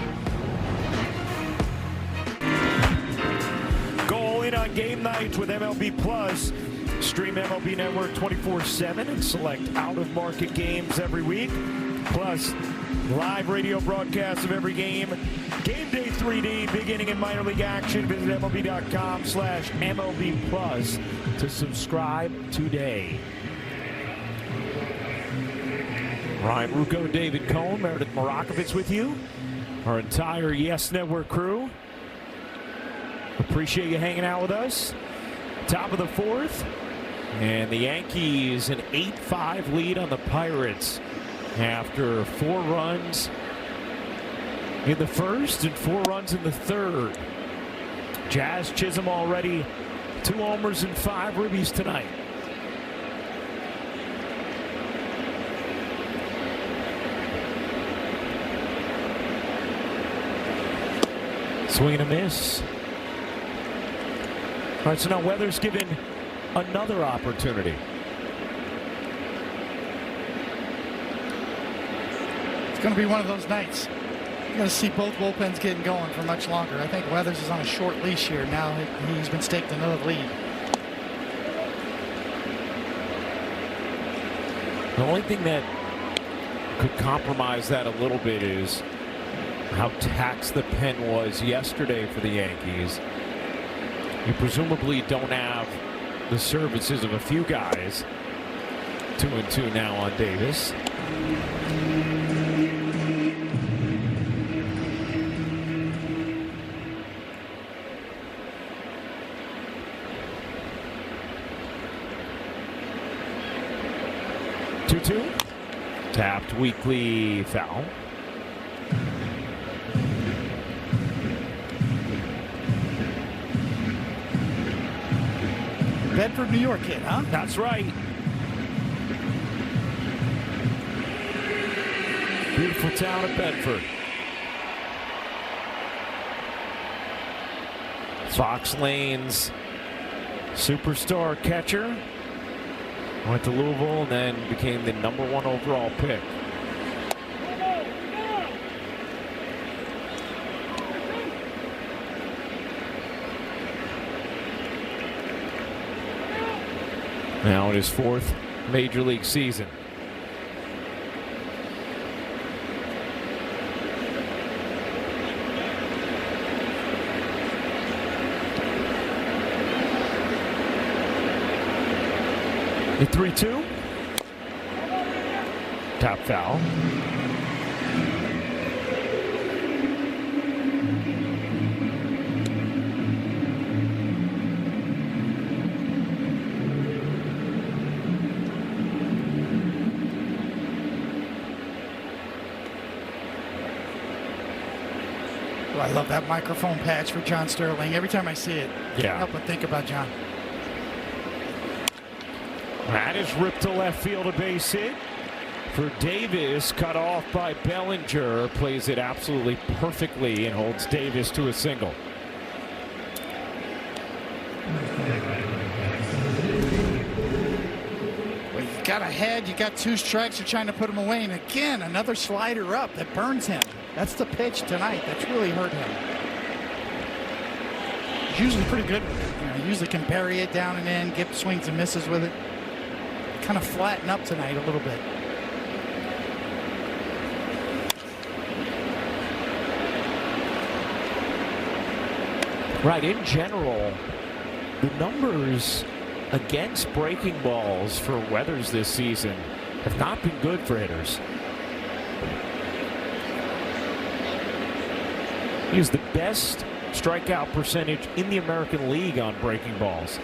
Go all in on game nights with MLB Plus. Stream MLB Network 24/7 and select out-of-market games every week. Plus, live radio broadcasts of every game. Game day 3D beginning in minor league action. Visit MLB.com/MLB Plus to subscribe today. Ryan Rucco, David Cohn, Meredith Morakovitz with you. Our entire Yes Network crew. Appreciate you hanging out with us. Top of the 4th. And the Yankees an 8-5 lead on the Pirates after 4 runs in the first and 4 runs in the third. Jazz Chisholm already 2 homers and 5 ribbies tonight. Swing and a miss. All right, so now Weather's given another opportunity. It's going to be one of those nights. You're going to see both bullpens getting going for much longer. I think Weathers is on a short leash here. Now he's been staked another lead. The only thing that could compromise that a little bit is how taxed the pen was yesterday for the Yankees. You presumably don't have the services of a few guys. 2-2 now on Davis. Tapped weekly foul. Bedford, New York kid, huh? That's right. Beautiful town of Bedford. Fox Lane's superstar catcher. Went to Louisville and then became the #1 overall pick. Now in his 4th major league season. The 3-2. Top foul. Oh, I love that microphone patch for John Sterling. Every time I see it, I can't help but think about John. That is ripped to left field, a base hit for Davis, cut off by Bellinger, plays it absolutely perfectly and holds Davis to a single. Well, you got ahead, you got 2 strikes, you're trying to put him away, and again, another slider up that burns him. That's the pitch tonight that's really hurt him. He's usually pretty good with it. You know, usually can bury it down and in, get swings and misses with it. Kind of flatten up tonight a little bit. Right, in general, the numbers against breaking balls for Weathers this season have not been good for hitters. He has the best strikeout percentage in the American League on breaking balls.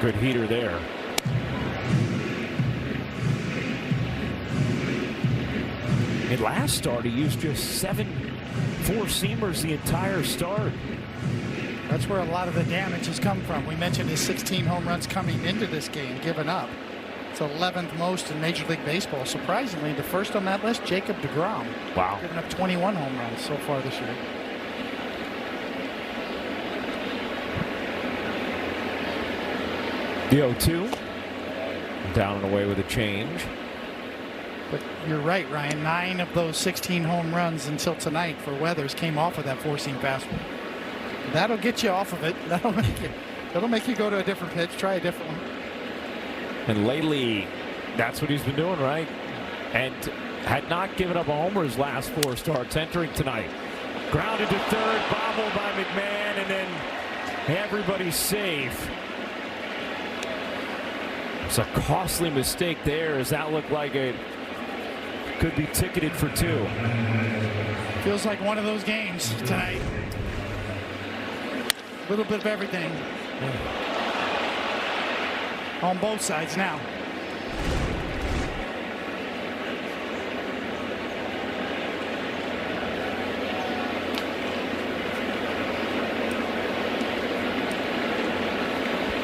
Good heater there. In last start, he used just 7 four-seamers the entire start. That's where a lot of the damage has come from. We mentioned his 16 home runs coming into this game, given up. It's 11th most in Major League Baseball. Surprisingly, the first on that list, Jacob deGrom. Wow. Giving up 21 home runs so far this year. The 0-2. Down and away with a change. But you're right, Ryan. 9 of those 16 home runs until tonight for Weathers came off of that four-seam fastball. That'll get you off of it. That'll make you go to a different pitch, try a different one. And lately, that's what he's been doing, right? And had not given up a homer his last 4 starts entering tonight. Grounded to third, bobbled by McMahon, and then everybody's safe. It's a costly mistake there, as that looked like it could be ticketed for 2. Feels like one of those games tonight. A little bit of everything. On both sides now.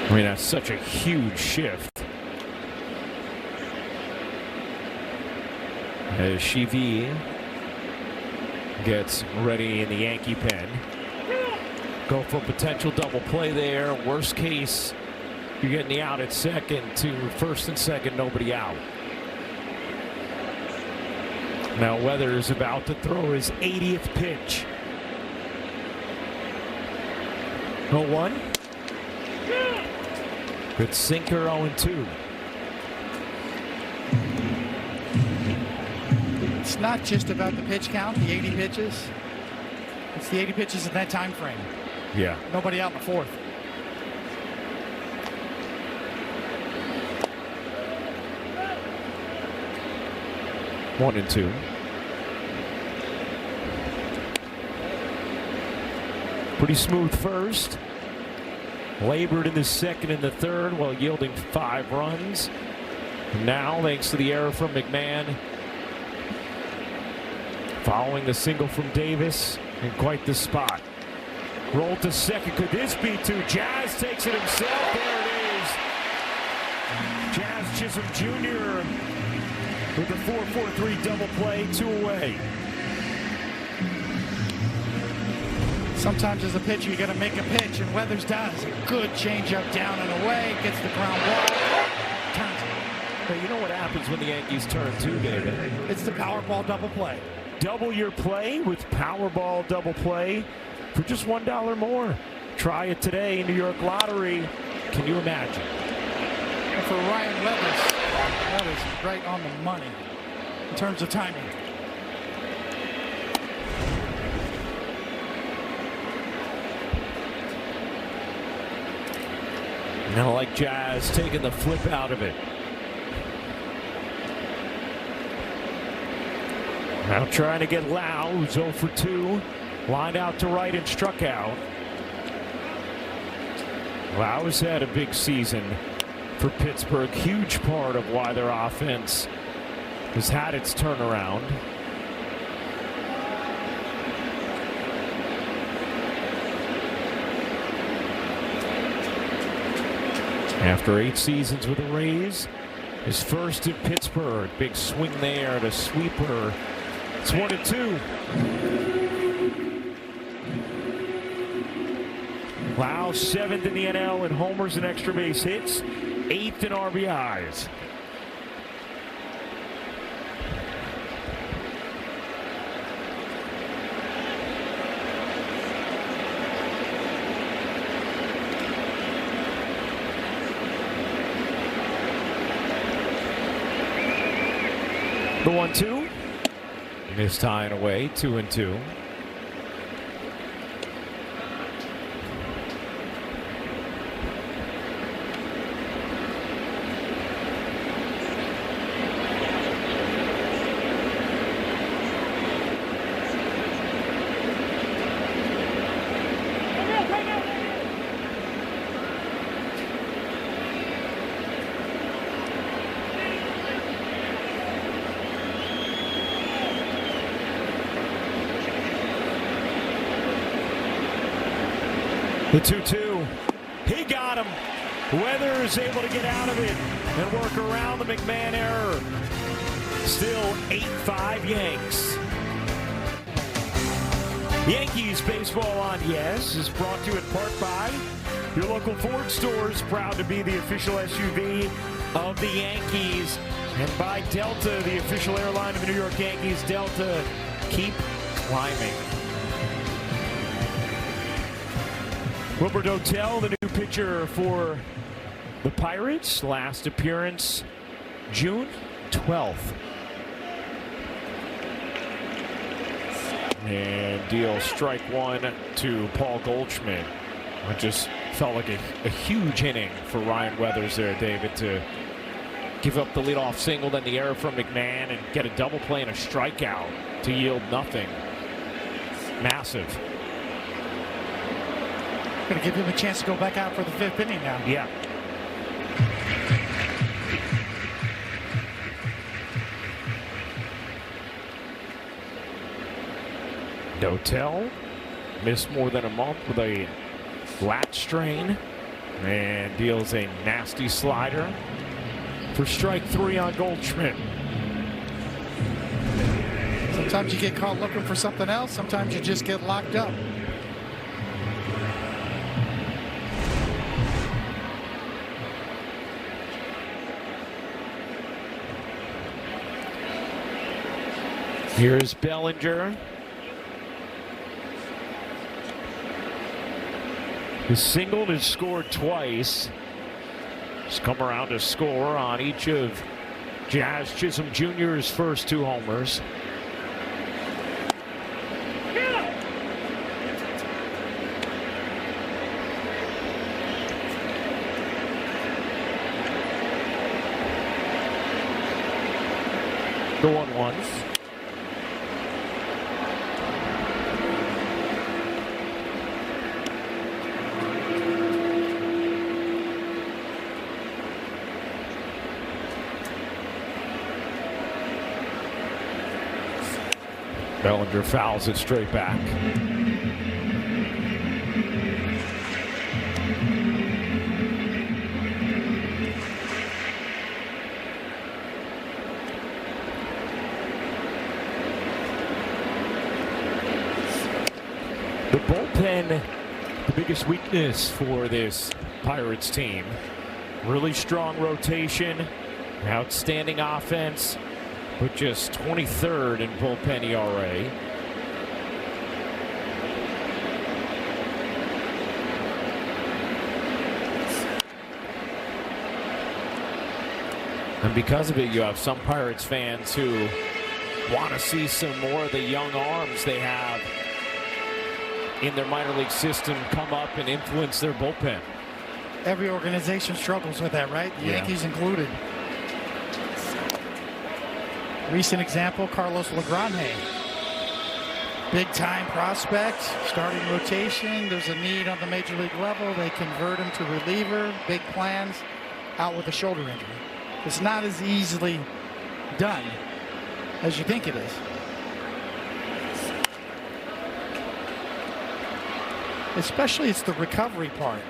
I mean, that's such a huge shift. As Shivi gets ready in the Yankee pen. Go for a potential double play there. Worst case, you're getting the out at second to first and second, nobody out. Now Weathers about to throw his 80th pitch. 0-1. Good sinker, 0-2. It's not just about the pitch count, the 80 pitches. It's the 80 pitches in that time frame. Yeah. Nobody out in the fourth. One and two. Pretty smooth first. Labored in the second and the third while yielding 5 runs. Now, thanks to the error from McMahon, following the single from Davis in quite the spot. Rolled to second. Could this be two? Jazz takes it himself. There it is. Jazz Chisholm Jr. with the 4-4-3 double play, 2 away. Sometimes as a pitcher, you got to make a pitch, and Weathers does. A good changeup down and away, gets the ground ball, turns it. But you know what happens when the Yankees turn too, David? It's the Powerball double play. Double your play with Powerball double play for just $1 more. Try it today, New York Lottery. Can you imagine? And for Ryan Weathers, that is right on the money in terms of timing. Now, like Jazz taking the flip out of it. Now trying to get Lau, who's 0 for 2. Lined out to right and struck out. Lau has had a big season for Pittsburgh. Huge part of why their offense has had its turnaround. After 8 seasons with the Rays, his first in Pittsburgh. Big swing there to sweeper. It's 1-2. Lau 7th in the NL in homers and extra base hits, 8th in RBIs. The 1-2. Missed high and away, 2-2. The 2-2. He got him. Weathers able to get out of it and work around the McMahon error. Still 8-5 Yanks. Yankees baseball on Yes is brought to you in part by your local Ford stores, proud to be the official SUV of the Yankees, and by Delta, the official airline of the New York Yankees. Delta, keep climbing. Wilbur Dotel, the new pitcher for the Pirates. Last appearance June 12th. And deal strike 1 to Paul Goldschmidt. It just felt like a huge inning for Ryan Weathers there, David, to give up the leadoff single, then the error from McMahon, and get a double play and a strikeout to yield nothing. Massive. Going to give him a chance to go back out for the 5th inning now. Yeah. Dotel missed more than a month with a lat strain and deals a nasty slider for strike 3 on Goldschmidt. Sometimes you get caught looking for something else. Sometimes you just get locked up. Here's Bellinger. He's singled and scored twice. He's come around to score on each of Jazz Chisholm Jr.'s first 2 homers. The 1-1. Bellinger fouls it straight back. The bullpen, the biggest weakness for this Pirates team. Really strong rotation, outstanding offense, but just 23rd in bullpen ERA. And because of it, you have some Pirates fans who want to see some more of the young arms they have in their minor league system come up and influence their bullpen. Every organization struggles with that, right? The Yankees included. Recent example, Carlos Legrande. Big time prospect, starting rotation. There's a need on the major league level. They convert him to reliever. Big plans, out with a shoulder injury. It's not as easily done as you think it is. Especially it's the recovery part.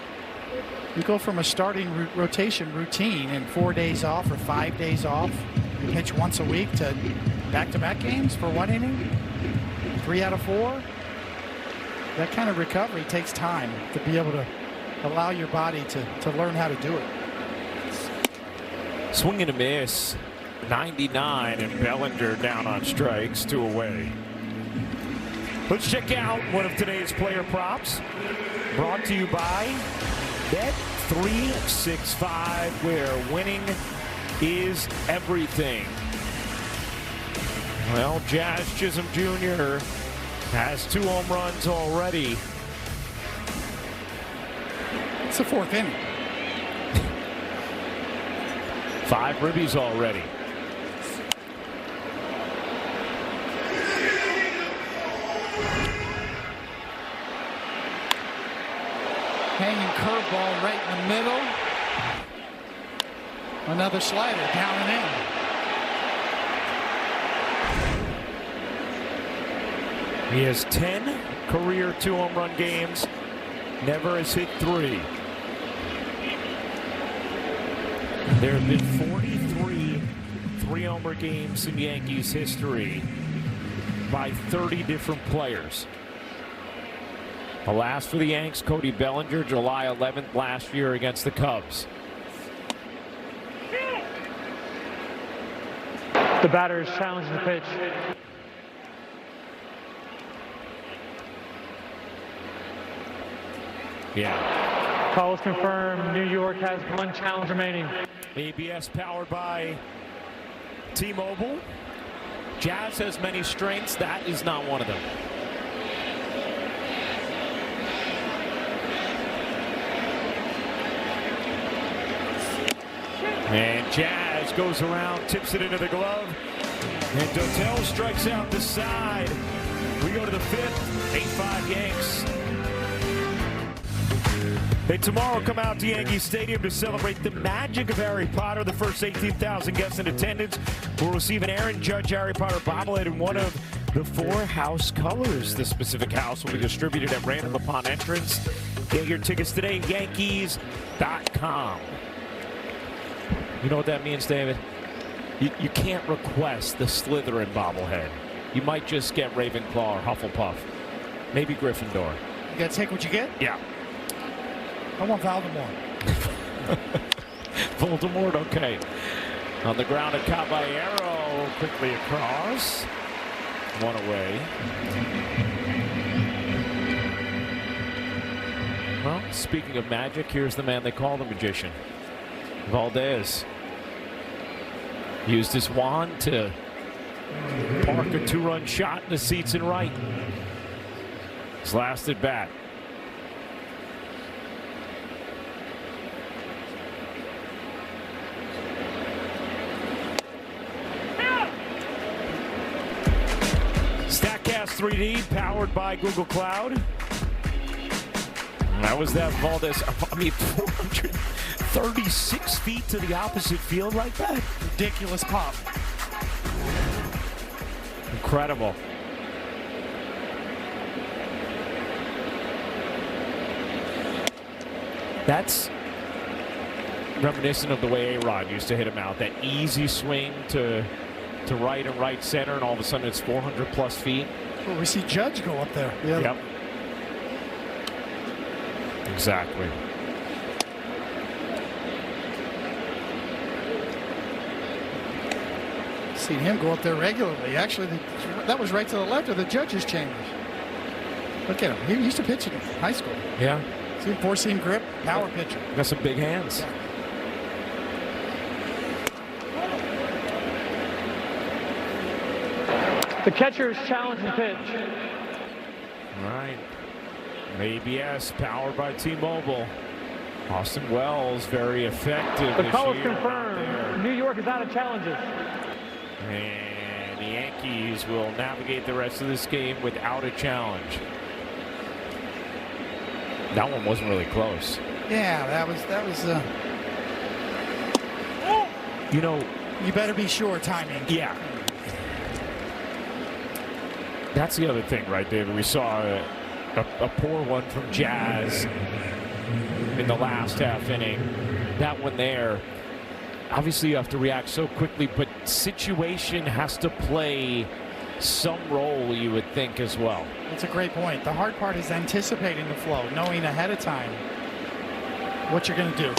You go from a starting rotation routine and 4 days off or 5 days off, you pitch once a week, to back-to-back games for 1 inning, 3 out of 4. That kind of recovery takes time to be able to allow your body to learn how to do it. Swing and a miss, 99, and Bellinger down on strikes, 2 away. Let's check out one of today's player props, brought to you by Bet365, where winning is everything. Well, Jazz Chisholm Jr. has 2 home runs already. It's the 4th inning. 5 ribbies already. Hanging curveball right in the middle. Another slider down and in. He has 10 career 2 home run games. Never has hit 3. There have been 43 3-homer games in Yankees history by 30 different players. The last for the Yanks, Cody Bellinger, July 11th last year against the Cubs. The batter is challenging the pitch. Yeah. Call is confirmed. New York has 1 challenge remaining. ABS powered by T-Mobile. Jazz has many strengths. That is not one of them. And Jazz goes around, tips it into the glove. And Dotel strikes out the side. We go to the 5th, 8-5 Yanks. They tomorrow come out to Yankee Stadium to celebrate the magic of Harry Potter. The first 18,000 guests in attendance will receive an Aaron Judge Harry Potter bobblehead in one of the 4 house colors. The specific house will be distributed at random upon entrance. Get your tickets today at Yankees.com. You know what that means, David? You can't request the Slytherin bobblehead. You might just get Ravenclaw or Hufflepuff. Maybe Gryffindor. You got to take what you get? Yeah. I want Voldemort. Voldemort, okay. On the ground at Caballero, quickly across. 1 away. Well, speaking of magic, here's the man they call the magician. Valdez used his wand to park a 2-run shot in the seats in right. His last at bat. 3D powered by Google Cloud. That was that Valdez. 436 feet to the opposite field like that. Ridiculous pop. Incredible. That's reminiscent of the way A-Rod used to hit him out. That easy swing to right and right center, and all of a sudden it's 400 plus feet. Well, we see Judge go up there. Yep. Exactly. Seen him go up there regularly. Actually, that was right to the left of the judges' chambers. Look at him. He used to pitch in high school. Yeah. See, four-seam grip, power pitcher. Got some big hands. Yeah. The catcher's challenging pitch. All right. ABS powered by T-Mobile. Austin Wells very effective. The call is confirmed. New York is out of challenges. And the Yankees will navigate the rest of this game without a challenge. That one wasn't really close. Yeah, that was. You know, You better be sure timing. yeah. That's the other thing, right, David? We saw a poor one from Jazz in the last half inning. That one there, obviously you have to react so quickly, but situation has to play some role, you would think, as well. That's a great point. The hard part is anticipating the flow, knowing ahead of time what you're going to do.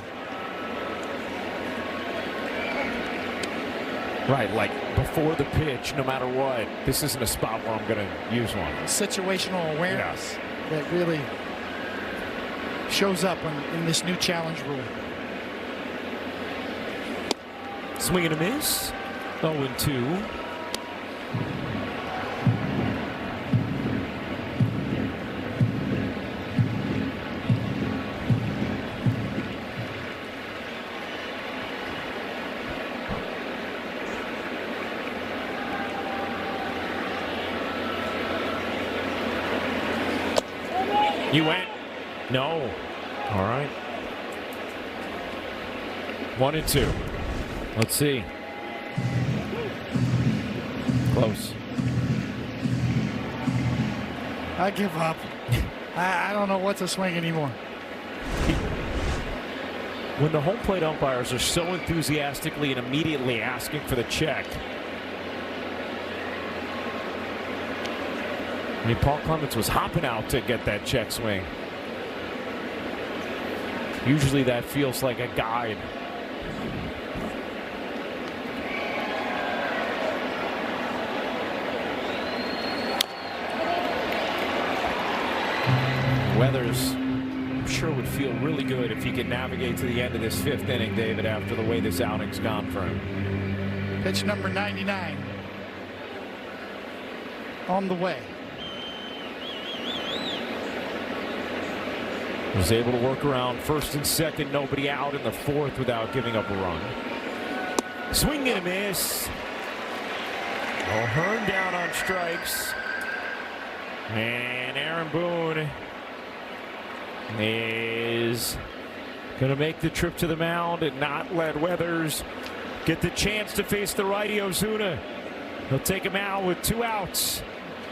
Right, like before the pitch, no matter what, this isn't a spot where I'm going to use one. Situational awareness that really shows up in this new challenge rule. Swing and a miss. 0-2. You went. No. All right. 1-2. Let's see. Close. I give up. I don't know what to swing anymore. When the home plate umpires are so enthusiastically and immediately asking for the check. I mean, Paul Clemens was hopping out to get that check swing. Usually that feels like a guide. Weathers, I'm sure, would feel really good if he could navigate to the end of this fifth inning, David, after the way this outing's gone for him. Pitch number 99 on the way. Was able to work around first and second, nobody out in the fourth without giving up a run. Swing and a miss. O'Hearn down on strikes. And Aaron Boone is going to make the trip to the mound and not let Weathers get the chance to face the righty Ozuna. He'll take him out with 2 outs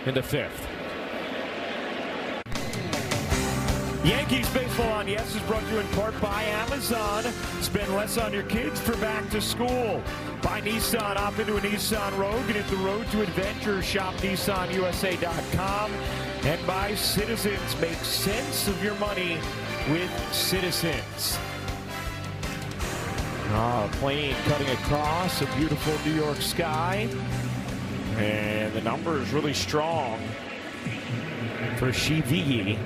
in the fifth. Yankees Baseball on Yes is brought to you in part by Amazon. Spend less on your kids for back to school. Buy Nissan, opt into a Nissan Rogue, and hit the road to adventure. Shop NissanUSA.com. And by Citizens. Make sense of your money with Citizens. Plane cutting across a beautiful New York sky. And the number is really strong for Shivigi.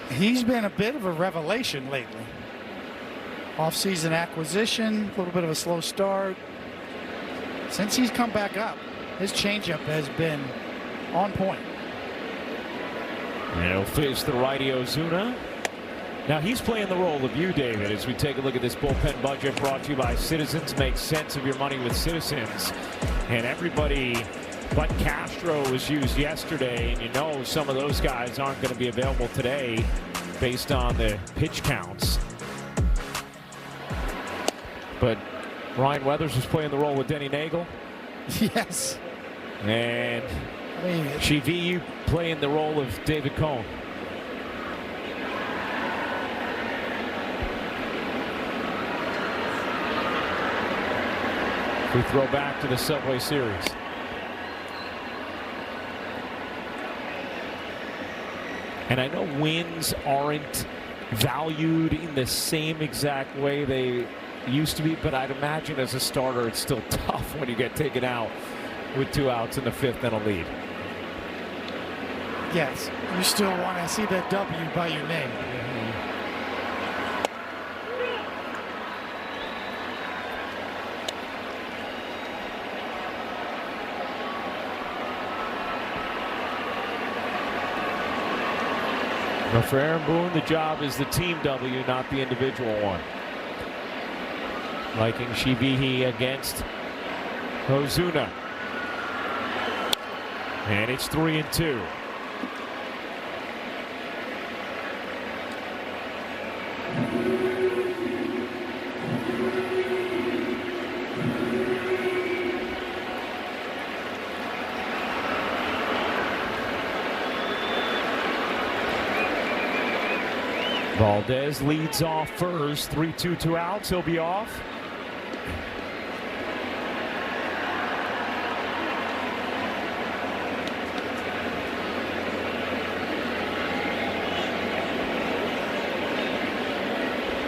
He's been a bit of a revelation lately. Off-season acquisition, a little bit of a slow start. Since he's come back up, his changeup has been on point. And he'll face the righty Ozuna. Now he's playing the role of you, David, as we take a look at this bullpen budget brought to you by Citizens. Make sense of your money with Citizens. And everybody but Castro was used yesterday, and you know some of those guys aren't going to be available today based on the pitch counts. But Ryan Weathers was playing the role with Denny Nagel. Yes. And Chivi playing the role of David Cohn. We throw back to the Subway Series. And I know wins aren't valued in the same exact way they used to be, but I'd imagine as a starter it's still tough when you get taken out with 2 outs in the 5th and a lead. Yes, you still want to see that W by your name. But for Aaron Boone, the job is the team W, not the individual one. Liking Shibihi against Ozuna. And it's 3-2. Valdez leads off first. 3-2, 2 outs. He'll be off.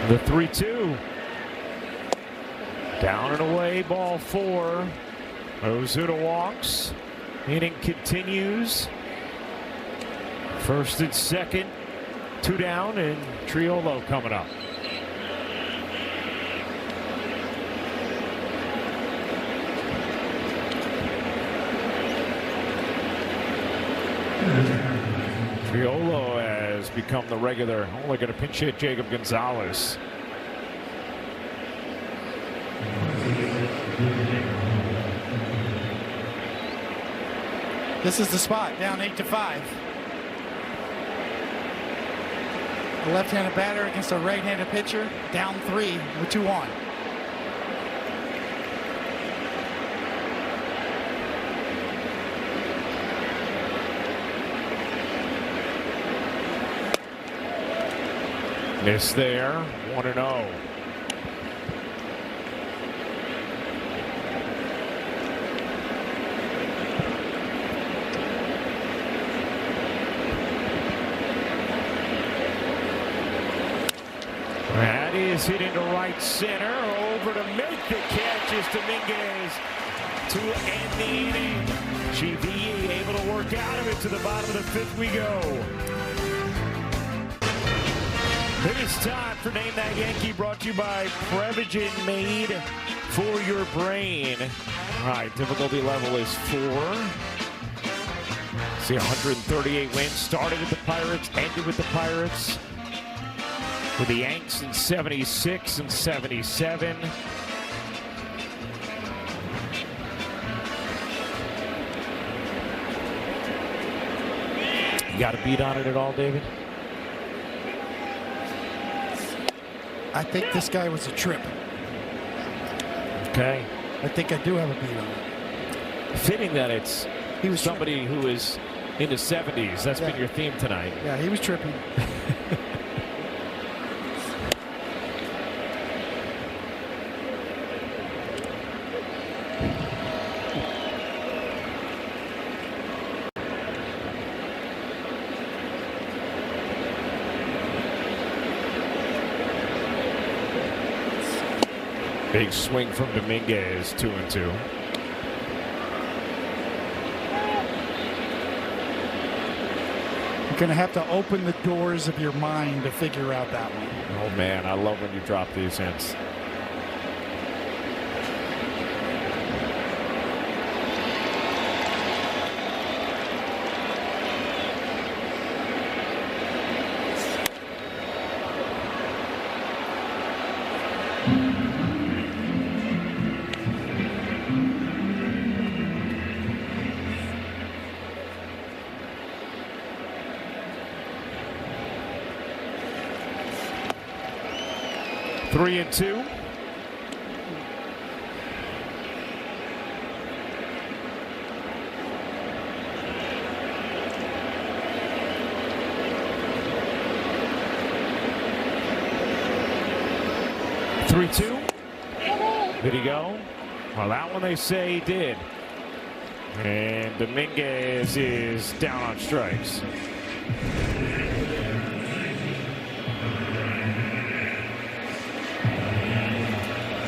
The 3-2. Down and away, ball 4. Ozuna walks. Inning continues. First and second. 2 down, and Triolo coming up. Triolo has become the regular. Only going to pinch hit Jacob Gonzalez. This is the spot, down 8-5. A left-handed batter against a right-handed pitcher, down 3 with 2 on. Miss there, 1-0. That is hit into right center. Over to make the catch is Dominguez to end the inning. GV able to work out of it. To the bottom of the 5th we go. It is time for Name That Yankee, brought to you by Prevagen, made for your brain. All right, difficulty level is 4. See, 138 wins. Started with the Pirates, ended with the Pirates. With the Yanks in 76 and 77. You got a beat on it at all, David? I think this guy was a trip. Okay. I think I do have a beat on it. Fitting that it's somebody who is in the 70s. That's been your theme tonight. Yeah, he was tripping. Big swing from Dominguez, 2-2. You're going to have to open the doors of your mind to figure out that one. Oh, man, I love when you drop these hints. 3-2. Did he go? Well, that one they say he did. And Dominguez is down on strikes.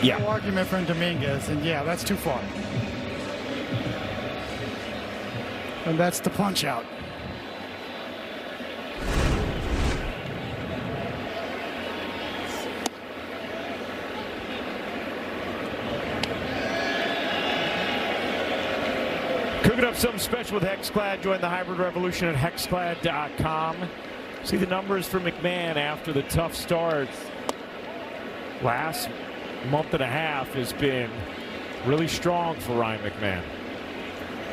Yeah. No argument from Dominguez, and yeah, that's too far. And that's the punch out. Cooking up something special with HexClad. Join the hybrid revolution at hexclad.com. See the numbers for McMahon after the tough start. Last month and a half has been really strong for Ryan McMahon.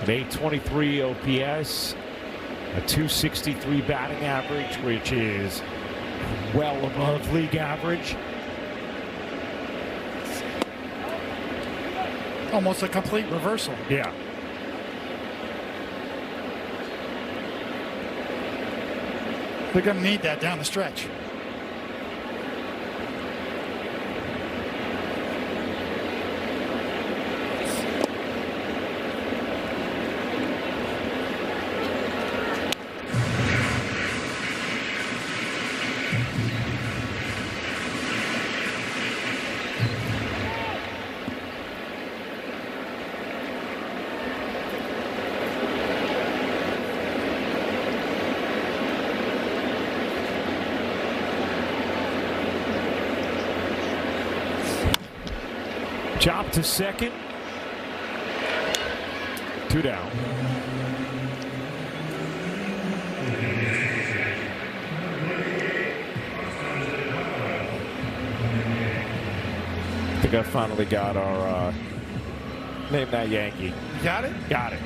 An 823 OPS, a 263 batting average, which is well above league average. Almost a complete reversal. Yeah. They're going to need that down the stretch. Chop to second. 2 down. I think I finally got our name that Yankee. You got it? Got it.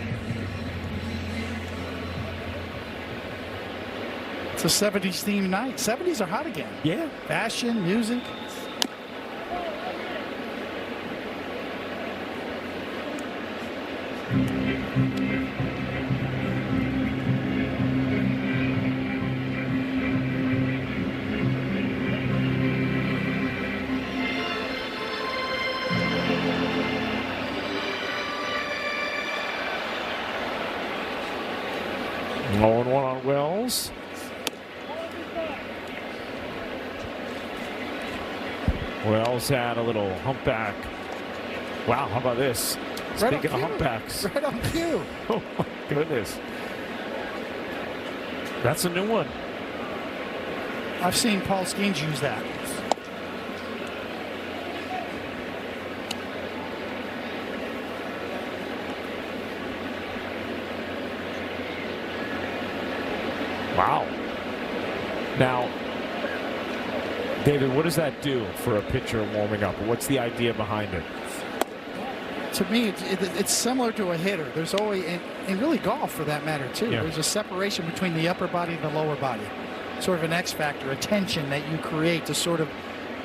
It's a 70s themed night. 70s are hot again. Yeah. Fashion, music. Low and 1 on Wells. Wells had a little humpback. Wow, how about this? Speaking of humpbacks. Right on cue. Oh my goodness. That's a new one. I've seen Paul Skeens use that. Wow. Now, David, what does that do for a pitcher warming up? What's the idea behind it? To me, it's similar to a hitter. There's always, and really golf for that matter too, Yeah. There's a separation between the upper body and the lower body. Sort of an X factor, a tension that you create to sort of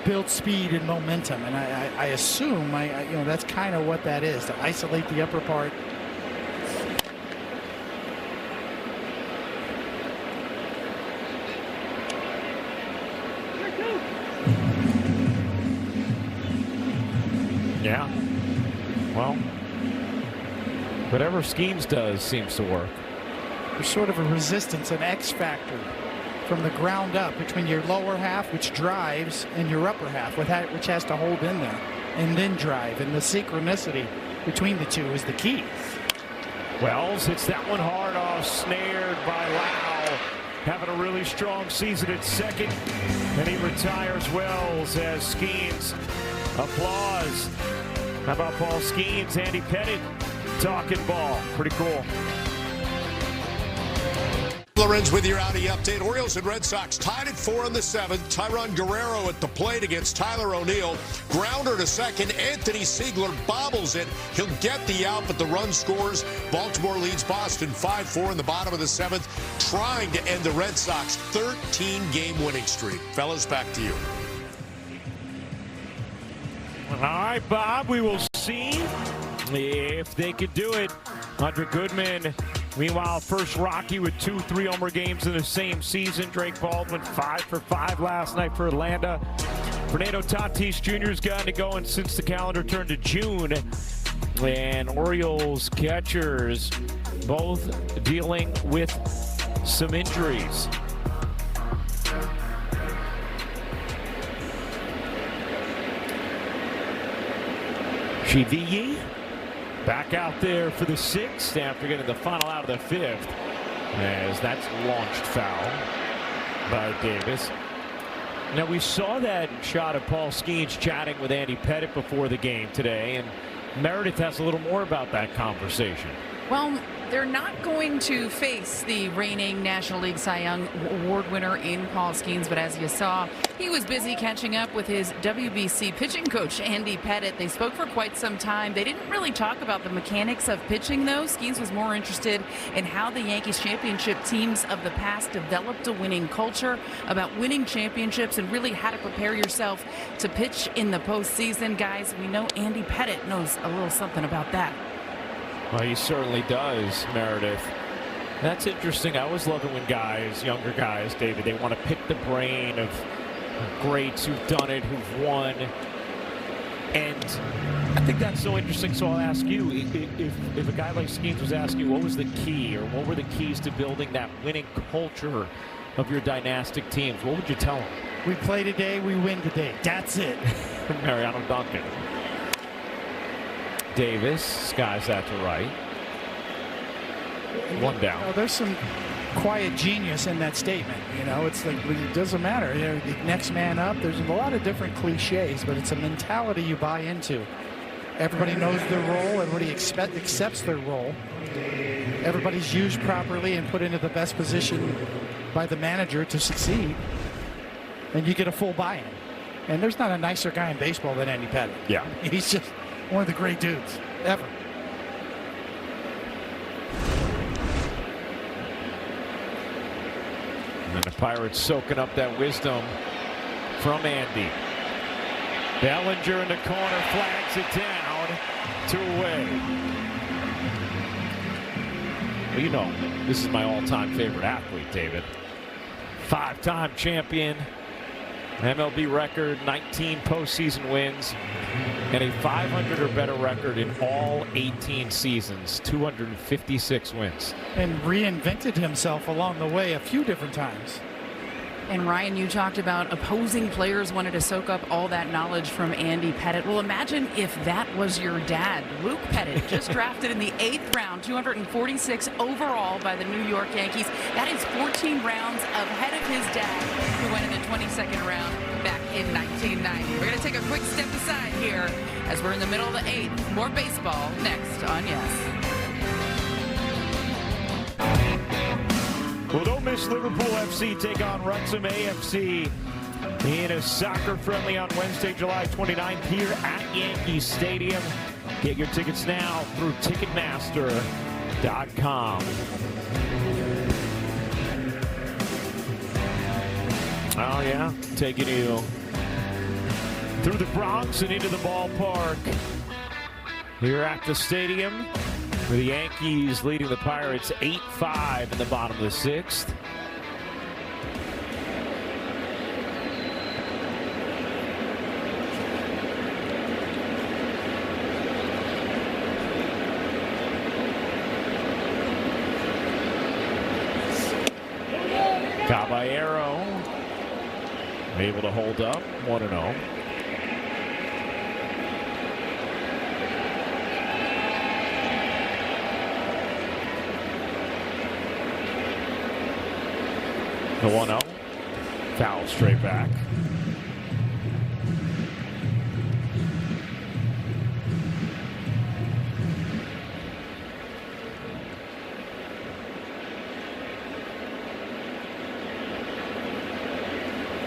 build speed and momentum. And I assume, you know, that's kind of what that is, to isolate the upper part. Yeah. Well, whatever Skeens does seems to work. There's sort of a resistance, an X factor from the ground up between your lower half, which drives, and your upper half, which has to hold in there and then drive. And the synchronicity between the two is the key. Wells hits that one hard off, snared by Lau. Having a really strong season at second. And he retires Wells as Skeens applause. How about Paul Skeens, Andy Pettit talking ball. Pretty cool. Lorenz with your Audi update. Orioles and Red Sox tied at 4 in the 7th. Tyron Guerrero at the plate against Tyler O'Neill. Grounder to second. Anthony Siegler bobbles it. He'll get the out, but the run scores. Baltimore leads Boston 5-4 in the bottom of the 7th, trying to end the Red Sox 13-game winning streak. Fellas, back to you. All right, Bob, we will see if they could do it under Goodman. Meanwhile, first Rocky with 2 3-homer games in the same season. Drake Baldwin 5 for 5 last night for Atlanta. Fernando Tatis Jr. has gotten it going since the calendar turned to June. And Orioles catchers both dealing with some injuries. Chivilli back out there for the 6th after getting the final out of the 5th, as that's launched foul by Davis. Now, we saw that shot of Paul Skeens chatting with Andy Pettitte before the game today, and Meredith has a little more about that conversation. Well, they're not going to face the reigning National League Cy Young Award winner in Paul Skeens, but as you saw, he was busy catching up with his WBC pitching coach, Andy Pettitte. They spoke for quite some time. They didn't really talk about the mechanics of pitching, though. Skeens was more interested in how the Yankees championship teams of the past developed a winning culture, about winning championships, and really how to prepare yourself to pitch in the postseason. Guys, we know Andy Pettitte knows a little something about that. Well, he certainly does, Meredith. That's interesting. I always love it when guys, younger guys, David, they want to pick the brain of greats who've done it, who've won. And I think that's so interesting. So I'll ask you, if a guy like Skeens was asking you what was the key, or what were the keys to building that winning culture of your dynastic teams, what would you tell him? We play today, we win today. That's it. Mariano Duncan. Davis skies that to right. One down. Well, there's some quiet genius in that statement. You know, it's like, it doesn't matter. You know, the next man up. There's a lot of different cliches, but it's a mentality you buy into. Everybody knows their role. Everybody accepts their role. Everybody's used properly and put into the best position by the manager to succeed. And you get a full buy-in. And there's not a nicer guy in baseball than Andy Pettitte. Yeah. He's just one of the great dudes ever. And the Pirates soaking up that wisdom from Andy. Bellinger in the corner, flags it down, 2 away. Well, you know, this is my all-time favorite athlete, David. 5-time champion, MLB record, 19 postseason wins, and a 500 or better record in all 18 seasons, 256 wins. And reinvented himself along the way a few different times. And Ryan, you talked about opposing players wanted to soak up all that knowledge from Andy Pettitte. Well, imagine if that was your dad. Luke Pettitte, just drafted in the 8th round, 246 overall by the New York Yankees. That is 14 rounds ahead of his dad, who went in the 22nd round back in 1990. We're going to take a quick step aside here as we're in the middle of the 8th. More baseball next on Yes. Well, don't miss Liverpool FC take on Wrexham AFC in a soccer friendly on Wednesday, July 29th here at Yankee Stadium. Get your tickets now through Ticketmaster.com. Oh, yeah, taking you through the Bronx and into the ballpark here at the stadium. For the Yankees leading the Pirates 8-5 in the bottom of the 6th. Caballero able to hold up 1-0. The 1-0. Foul straight back.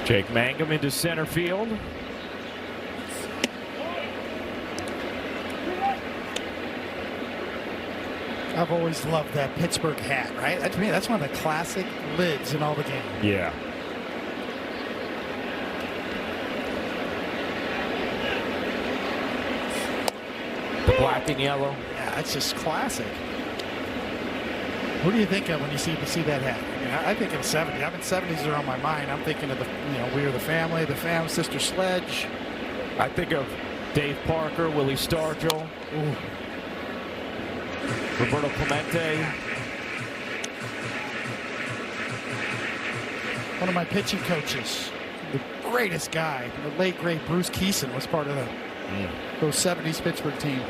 Jake Mangum into center field. I've always loved that Pittsburgh hat, right? To me, that's one of the classic lids in all the game. Yeah. The black and yellow. Yeah, it's just classic. What do you think of when you see that hat? I mean, I think of 70s. I've been 70s are on my mind. I'm thinking of We Are the Family, the Fam, Sister Sledge. I think of Dave Parker, Willie Stargell, Roberto Clemente. One of my pitching coaches, the greatest guy, the late great Bruce Keeson, was part of those 70s Pittsburgh team.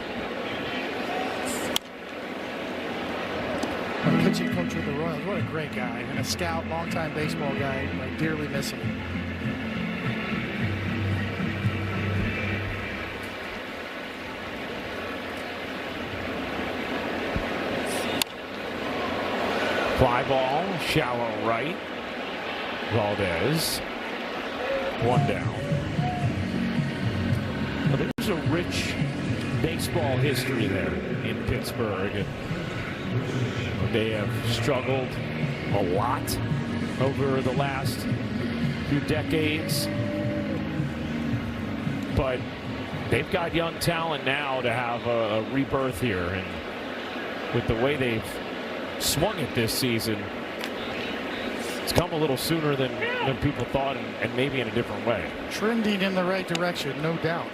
My pitching coach with the Royals, what a great guy, and a scout, longtime baseball guy. I dearly miss him. Fly ball, shallow right. Valdez, one down. Well, there's a rich baseball history there in Pittsburgh. They have struggled a lot over the last few decades, but they've got young talent now to have a rebirth here, and with the way they've swung it this season, it's come a little sooner than people thought, and maybe in a different way. Trending in the right direction, no doubt.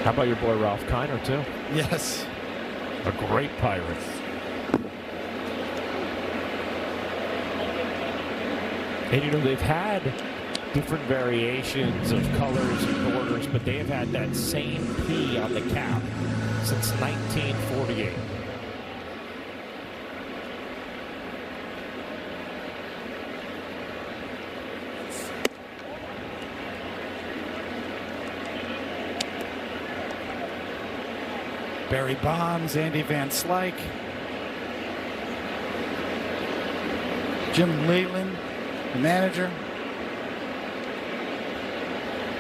How about your boy Ralph Kiner, too? Yes. A great Pirate. And they've had different variations of colors and borders, but they have had that same P on the cap since 1948. Barry Bonds, Andy Van Slyke, Jim Leyland, the manager.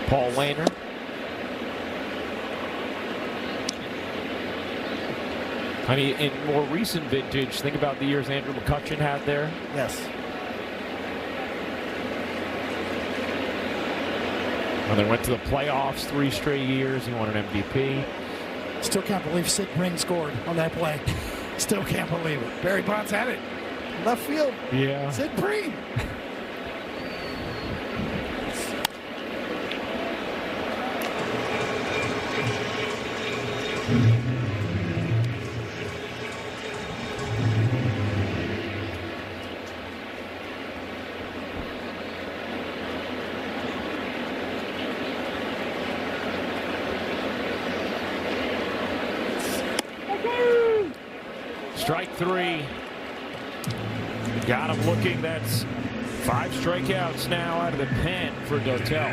Paul Lehner. I mean, in more recent vintage, think about the years Andrew McCutchen had there. Yes. And they went to the playoffs 3 straight years. He won an MVP. Still can't believe Sid Green scored on that play. Still can't believe it. Barry Bonds had it. Left field. Yeah. Sid Green. Strike 3. Got him looking. That's 5 strikeouts now out of the pen for Dotel.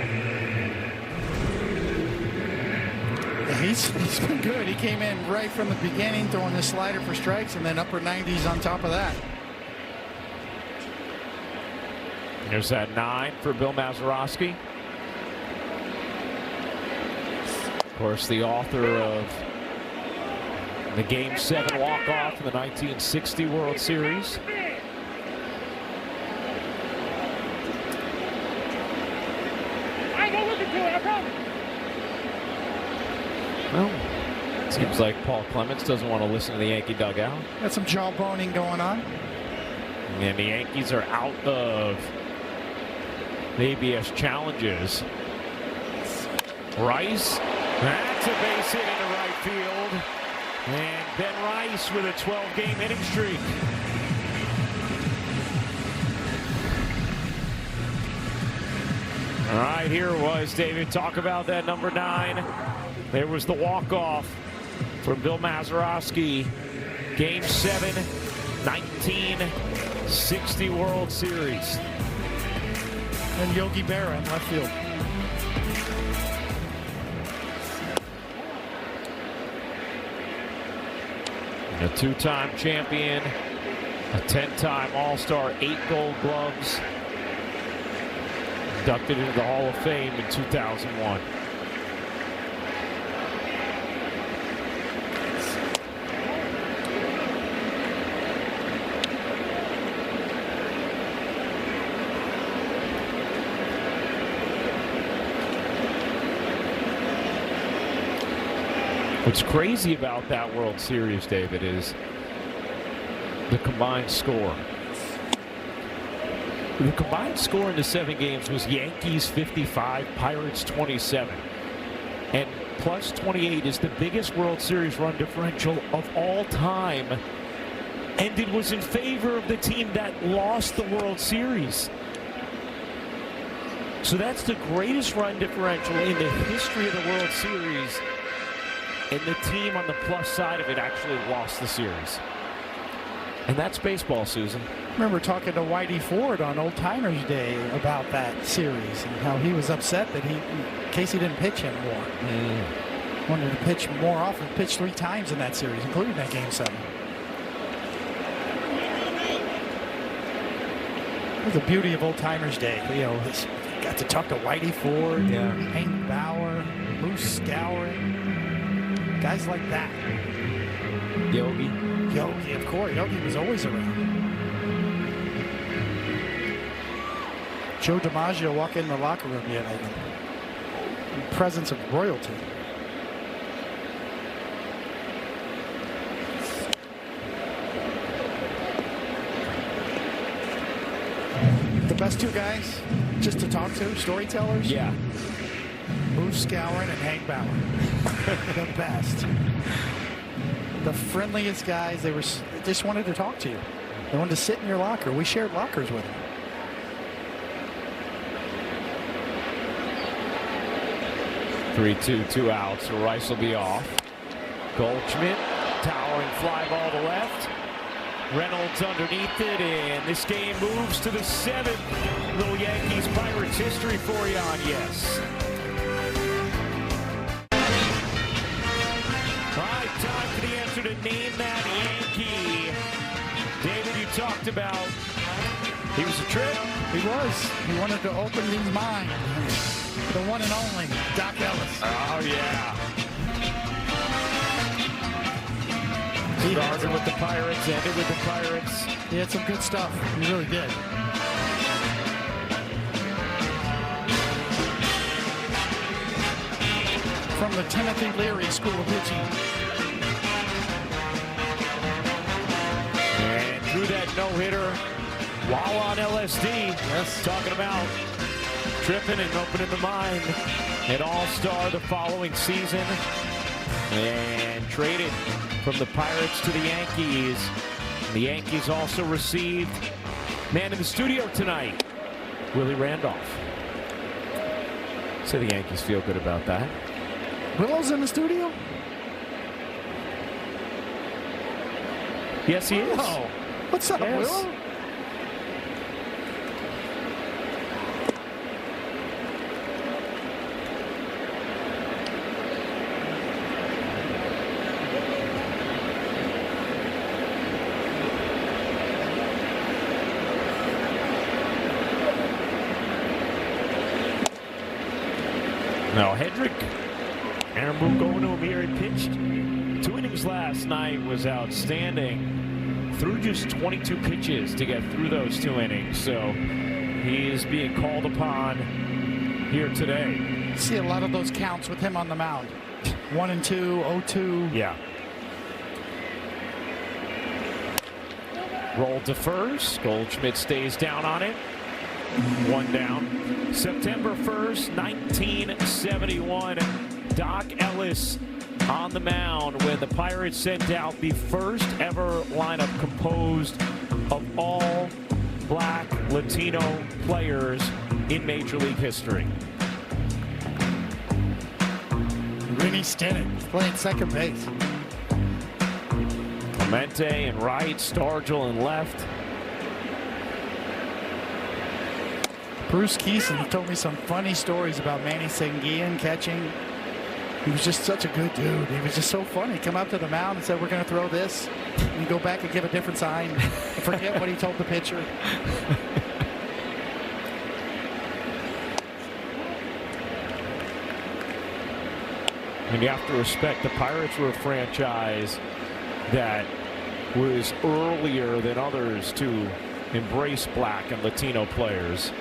Yeah, he's been good. He came in right from the beginning, throwing the slider for strikes, and then upper 90s on top of that. There's that 9 for Bill Mazeroski. Of course, the author of the Game 7 walk-off in the 1960 World Series. Well, seems like Paul Clements doesn't want to listen to the Yankee dugout. Got some jawboning going on. And the Yankees are out of the ABS challenges. Rice, that's a base hit into right field. And Ben Rice with a 12-game inning streak. All right, here was David. Talk about that number 9. There was the walk-off from Bill Mazeroski. Game 7, 1960 World Series. And Yogi Berra in left field. A 2-time champion, a 10-time All-Star, 8 Gold Gloves. Inducted into the Hall of Fame in 2001. What's crazy about that World Series, David, is the combined score. The combined score in the 7 games was Yankees 55, Pirates 27. And plus 28 is the biggest World Series run differential of all time. And it was in favor of the team that lost the World Series. So that's the greatest run differential in the history of the World Series. And the team on the plus side of it actually lost the series. And that's baseball, Susan. I remember talking to Whitey Ford on Old Timers Day about that series and how he was upset that Casey didn't pitch anymore. Wanted to pitch more often, pitched 3 times in that series, including that Game 7. It was the beauty of Old Timers Day. You know, got to talk to Whitey Ford, Hank Bauer, Moose Scouring, guys like that. Yogi, of course. Yogi was always around. Joe DiMaggio walked in the locker room the other night in presence of royalty. The best 2 guys just to talk to, storytellers. Yeah. Moose Scouring and Hank Bauer. The best. The friendliest guys. They just wanted to talk to you. They wanted to sit in your locker. We shared lockers with them. (3-2), 2 outs. So Rice will be off. Goldschmidt, towering fly ball to left. Reynolds underneath it, and this game moves to the 7th. Little Yankees Pirates history for you on Yes. All right, time for the answer to Name That Yankee. David, you talked about he was a trip. He was. He wanted to open his mind. The one and only Doc Ellis. Oh, yeah. Started with the Pirates, ended with the Pirates. He had some good stuff. He really did. From the Timothy Leary School of Pitching. And threw that no-hitter while on LSD. Yes. Talking about tripping and opening the mind. An all-star the following season. And traded from the Pirates to the Yankees. The Yankees also received man in the studio tonight, Willie Randolph. So the Yankees feel good about that. Willow's in the studio? Yes, he is. Oh, what's up, Yes. Willow? Now Hedrick, Aaron Boone going to him here. He pitched 2 innings last night, was outstanding. Threw just 22 pitches to get through those 2 innings. So he is being called upon here today. See a lot of those counts with him on the mound. 1-2, 0-2. Yeah. Rolled to first. Goldschmidt stays down on it. 1 down. September 1st, 1971. Doc Ellis on the mound when the Pirates sent out the first ever lineup composed of all black Latino players in Major League history. Rennie Stennett playing second base. Clemente and right, Stargell and left. Bruce Keeson told me some funny stories about Manny Sanguillen catching. He was just such a good dude. He was just so funny. Come up to the mound and said, "We're going to throw this," and go back and give a different sign. Forget what he told the pitcher. And you have to respect the Pirates were a franchise that was earlier than others to embrace black and Latino players.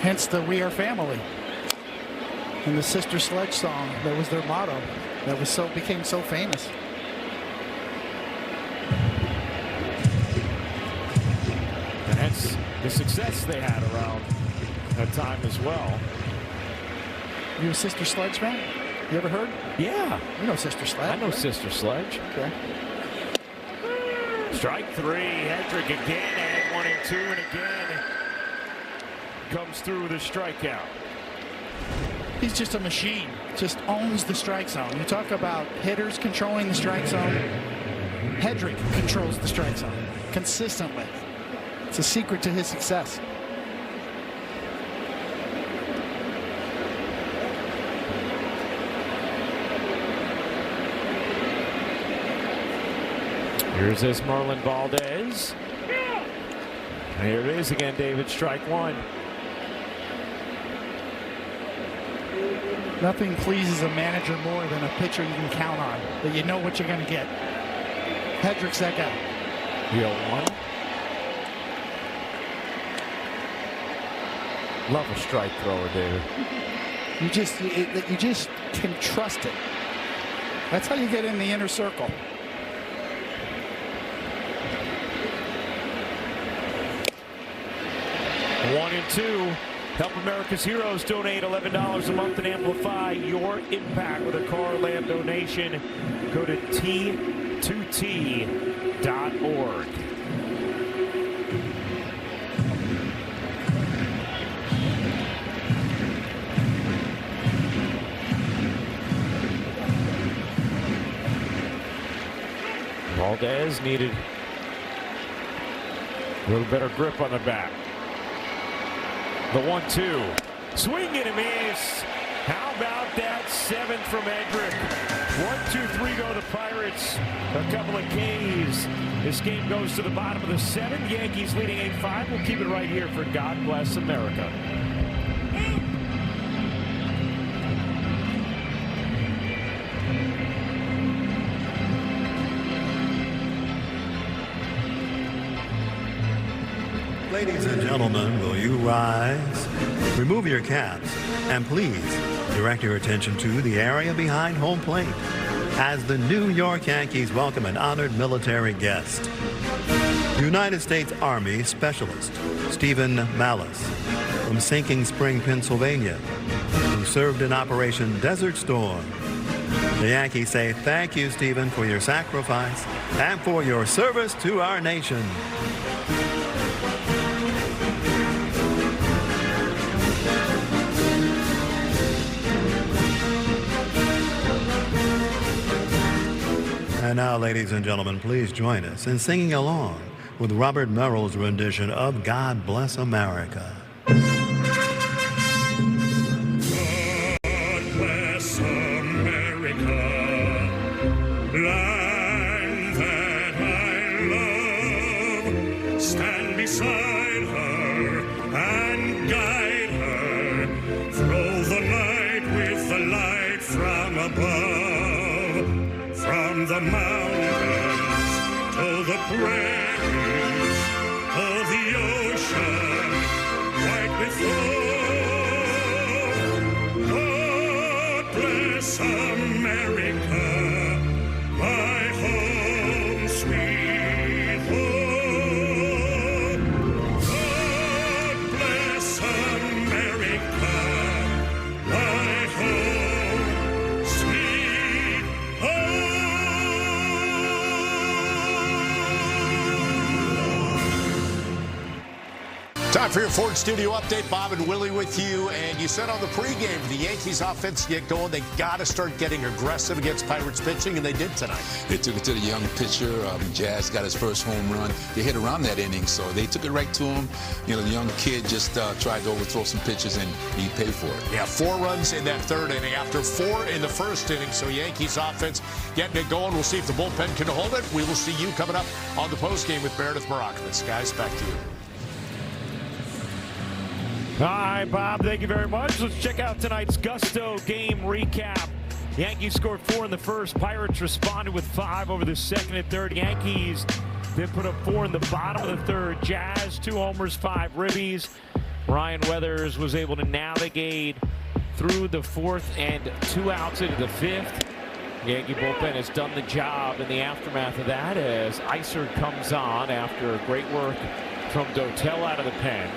Hence the "We Are Family" and the Sister Sledge song. That was their motto. that became so famous. And that's the success they had around that time as well. You a Sister Sledge fan? You ever heard? Yeah. You know Sister Sledge. I know, right? Sister Sledge. Okay. Strike three. Hedrick again at 1 and 2, and again comes through with a strikeout. He's just a machine. Just owns the strike zone. You talk about hitters controlling the strike zone. Hedrick controls the strike zone consistently. It's a secret to his success. Here's this Marlon Valdez. Here it is again, David. Strike one. Nothing pleases a manager more than a pitcher you can count on, that you know what you're going to get. Hedrick's that guy. 0-1. Love a strike thrower, David. You just can trust it. That's how you get in the inner circle. One and two. Help America's Heroes. Donate $11 a month and amplify your impact with a car lamp donation. Go to T2T.org. Valdez needed a little better grip on the bat. The 1-2. Swing and a miss. How about that seventh from Hedrick? 1-2-3 go the Pirates. A couple of Ks. This game goes to the bottom of the seventh. Yankees leading 8-5. We'll keep it right here for God Bless America. Ladies and gentlemen, will you rise? Remove your caps and please direct your attention to the area behind home plate as the New York Yankees welcome an honored military guest. United States Army Specialist Stephen Mallis from Sinking Spring, Pennsylvania, who served in Operation Desert Storm. The Yankees say thank you, Stephen, for your sacrifice and for your service to our nation. And now, ladies and gentlemen, please join us in singing along with Robert Merrill's rendition of God Bless America. God bless America, land that I love. Stand beside her and guide her. Throw the light with the light from above. From the mountains to the prairies, to the ocean, white before. God bless America, my home, sweet home. God bless America, my home, sweet home. Time for your Ford Studio update. Bob and Willie with you. And you said on the pregame, the Yankees offense get going. They got to start getting aggressive against Pirates pitching, and they did tonight. They took it to the young pitcher. Jazz got his first home run. They hit around that inning, so they took it right to him. You know, the young kid just tried to overthrow some pitches, and he paid for it. Yeah, 4 runs in that third inning after 4 in the first inning. So Yankees offense getting it going. We'll see if the bullpen can hold it. We will see you coming up on the postgame with Meredith Marakovitz. Guys, back to you. All right, Bob, thank you very much. Let's check out tonight's Gusto game recap. Yankees scored 4 in the first. Pirates responded with 5 over the second and third. Yankees then put up 4 in the bottom of the third. Jazz, 2 homers, 5 ribbies. Ryan Weathers was able to navigate through the fourth and 2 outs into the fifth. Yankee bullpen has done the job in the aftermath of that as Iser comes on after great work from Dotel out of the pen.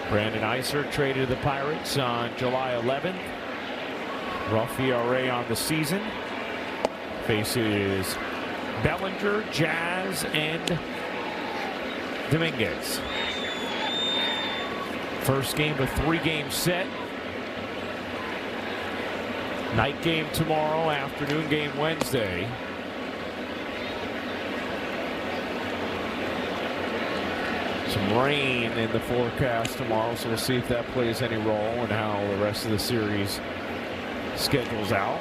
Brandon Iser traded to the Pirates on July 11th. Rough ERA on the season. Faces Bellinger, Jazz, and Dominguez. First game of 3-game set. Night game tomorrow, afternoon game Wednesday. Some rain in the forecast tomorrow, so we'll see if that plays any role in how the rest of the series schedules out.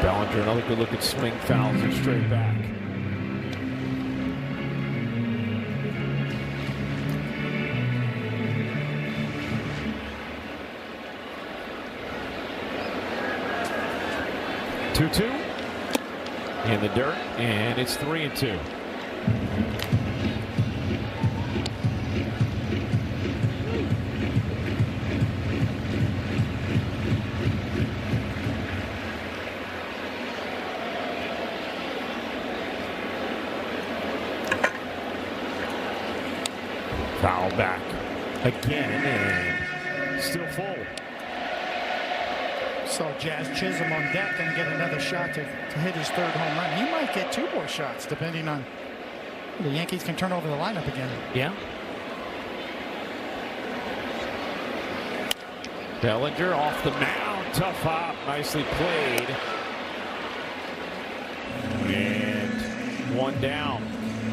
Bellinger, another good look at swing, fouls it straight back. Two in the dirt, and it's 3-2. Foul back again, and still full. So Jazz Chisholm on deck and get another shot to hit his 3rd home run. He might get 2 more shots depending on the Yankees can turn over the lineup again. Yeah. Bellinger off the mound, tough hop, nicely played. And 1 down.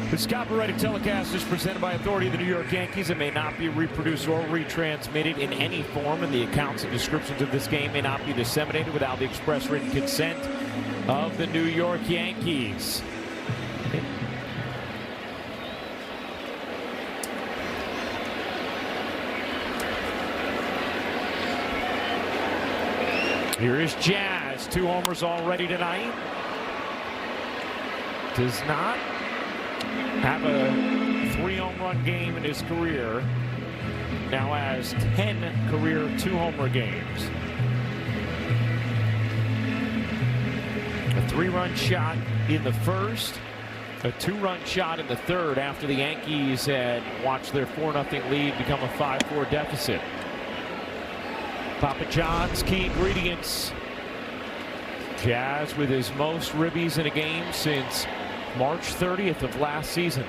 This copyrighted telecast is presented by authority of the New York Yankees. It may not be reproduced or retransmitted in any form, and the accounts and descriptions of this game may not be disseminated without the express written consent of the New York Yankees. Here is Jazz, 2 homers already tonight. Does not have a 3-home run game in his career. Now has 10 career 2-homer games. A 3-run shot in the first, a 2-run shot in the third after the Yankees had watched their 4-0 lead become a 5-4 deficit. Papa John's key ingredients. Jazz with his most ribbies in a game since March 30th of last season.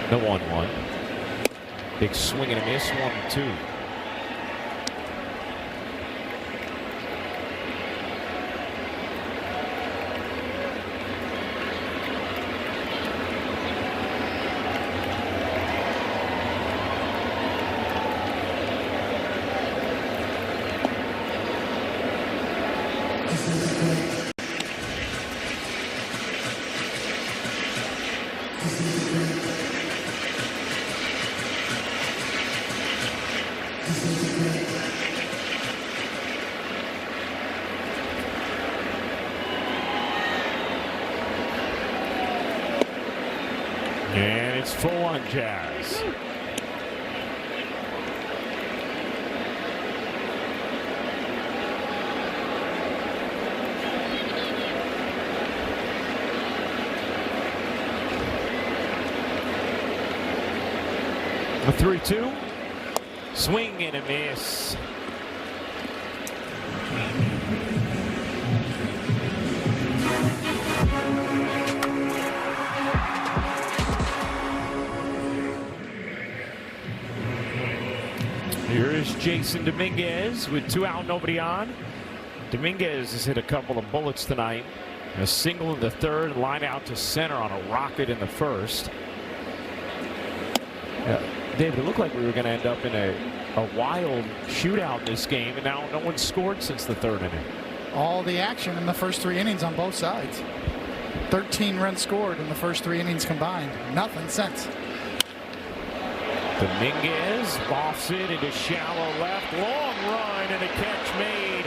The 1-1. Big swing and a miss, 1-2. And it's full on Jazz. A 3-2. Swing and a miss. Here is Jason Dominguez with 2 out, nobody on. Dominguez has hit a couple of bullets tonight. A single in the third, line out to center on a rocket in the first. David, it looked like we were going to end up in a wild shootout in this game, and now no one's scored since the 3rd inning. All the action in the first 3 innings on both sides. 13 runs scored in the first 3 innings combined. Nothing since. Dominguez lofts it into shallow left. Long run and a catch made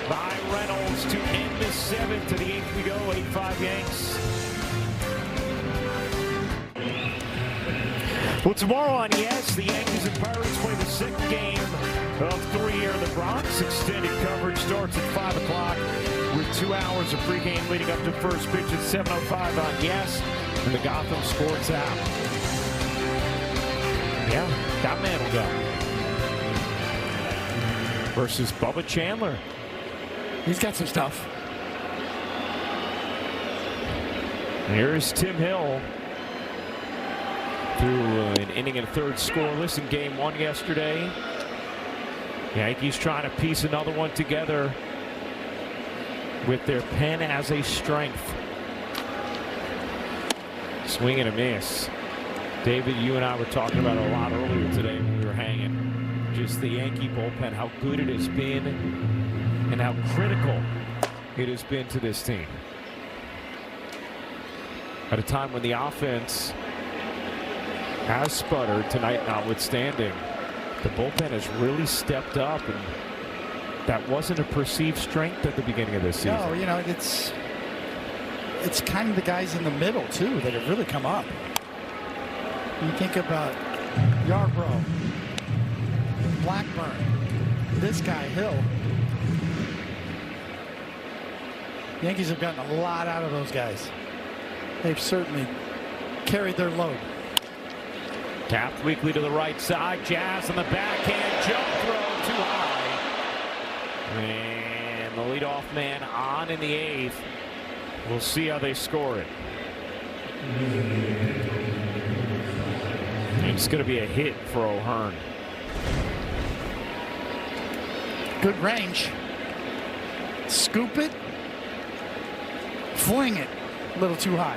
by Reynolds to end the 7th. To the 8th we go. 8-5 Yanks. Well, tomorrow on Yes, the Yankees and Pirates play the second game of 3 here in the Bronx. Extended coverage starts at 5 o'clock with 2 hours of pregame leading up to first pitch at 7:05 on Yes and the Gotham Sports app. Yeah, that man will go. Versus Bubba Chandler. He's got some stuff. Here's Tim Hill. Through an inning and a third scoreless in game 1 yesterday. Yankees trying to piece another one together with their pen as a strength. Swing and a miss. David, you and I were talking about it a lot earlier today when we were hanging. Just the Yankee bullpen, how good it has been and how critical it has been to this team. At a time when the offense has sputtered tonight notwithstanding, the bullpen has really stepped up, and that wasn't a perceived strength at the beginning of this season. No, you know, it's kind of the guys in the middle too that have really come up. You think about Yarbrough, Blackburn, this guy Hill. The Yankees have gotten a lot out of those guys. They've certainly carried their load. Tapped weakly to the right side. Jazz on the backhand. Jump throw too high. And the leadoff man on in the 8th. We'll see how they score it. It's going to be a hit for O'Hearn. Good range. Scoop it. Fling it. A little too high.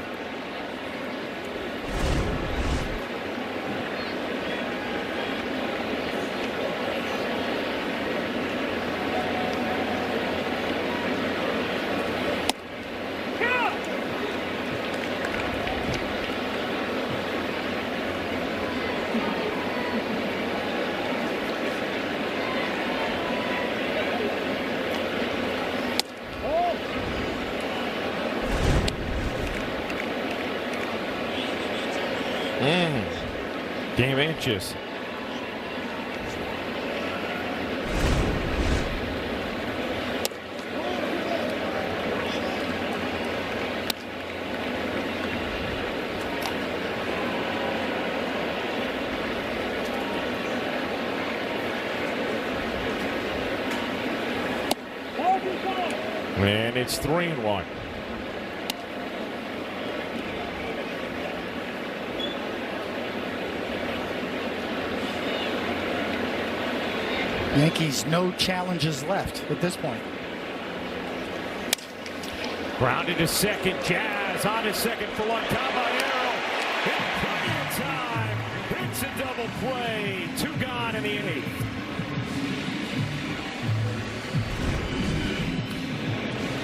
Game inches. And it's 3-1. Yankees no challenges left at this point. Grounded to second. Jazz on his second for one. Caballero in plenty of time. It's a double play. 2 gone in the 8th.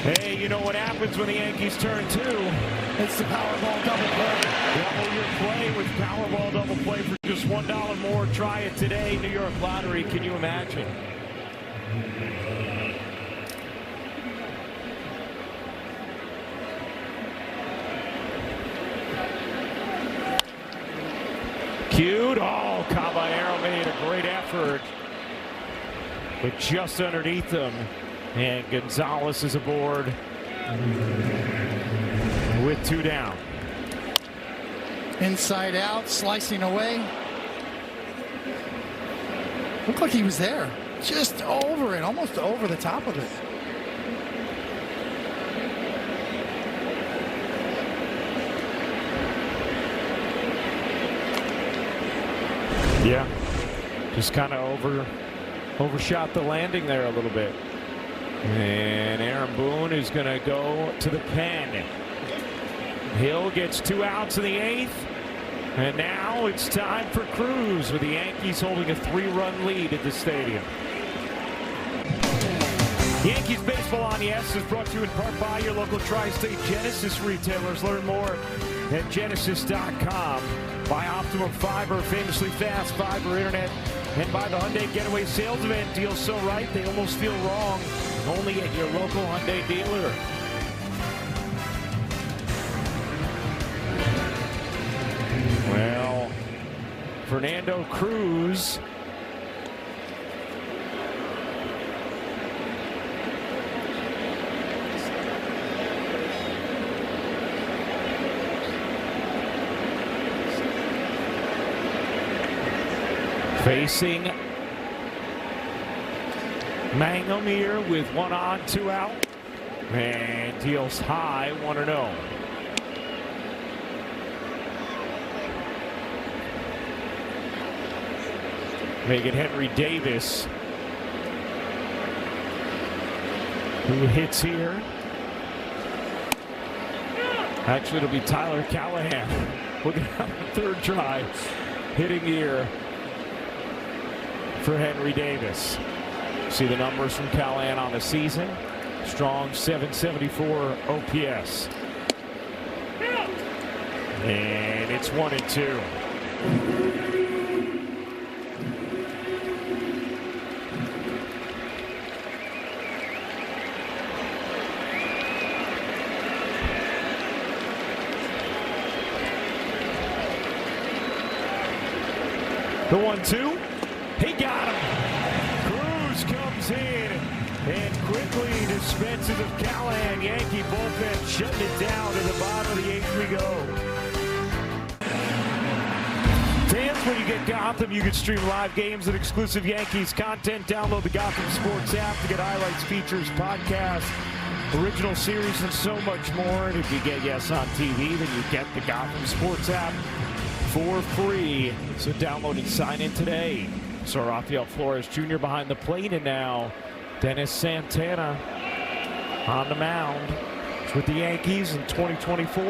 Hey, you know what happens when the Yankees turn 2? It's the Powerball double play. Double your play with Powerball double play for just $1 more. Try it today. New York Lottery. Can you imagine? Cued. Oh, Caballero made a great effort. But just underneath them. And Gonzalez is aboard with 2 down. Inside out, slicing away. Looked like he was there. Just over it, almost over the top of it. Yeah, just kind of overshot the landing there a little bit. And Aaron Boone is going to go to the pen. Hill gets 2 outs in the 8th. And now it's time for Cruz with the Yankees holding a 3-run lead at the stadium. Yankees Baseball on Yes is brought to you in part by your local Tri-State Genesis retailers. Learn more at genesis.com. By Optimum Fiber, famously fast fiber internet. And by the Hyundai Getaway Sales Event. Deals so right, they almost feel wrong. Only at your local Hyundai dealer. Well, Fernando Cruz. Facing Mangum here with 1 on, 2 out. And deals high, 1-0. Make it Henry Davis, who hits here. Actually, it'll be Tyler Callahan. Looking at the 3rd try, hitting here for Henry Davis. See the numbers from Callahan on the season. Strong 774 OPS. And it's 1-2. The 1-2. He got him. Cruz comes in and quickly dispenses of Callahan. Yankee bullpen shutting it down to the bottom of the 8th we go. Fans, when you get Gotham, you can stream live games and exclusive Yankees content. Download the Gotham Sports app to get highlights, features, podcasts, original series, and so much more. And if you get Yes on TV, then you get the Gotham Sports app for free. So download and sign in today. So Rafael Flores Jr. behind the plate, and now Dennis Santana on the mound. It's with the Yankees in 2024.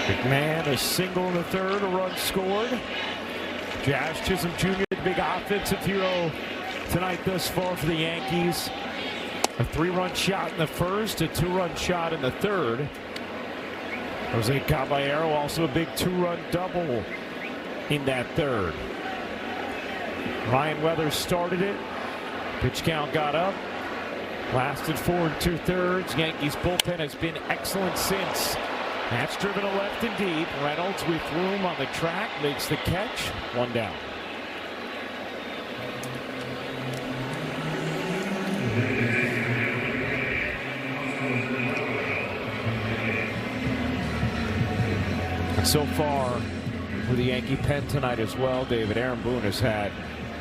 McMahon a single in the 3rd, a run scored. Jazz Chisholm Jr., the big offensive hero tonight thus far for the Yankees. A 3-run shot in the 1st, a 2-run shot in the 3rd. Jose Caballero also a big 2-run double in that 3rd. Ryan Weathers started it. Pitch count got up. Lasted 4 2/3. Yankees bullpen has been excellent since. That's driven to left and deep. Reynolds with room on the track makes the catch. 1 down. And so far for the Yankee pen tonight as well, David, Aaron Boone has had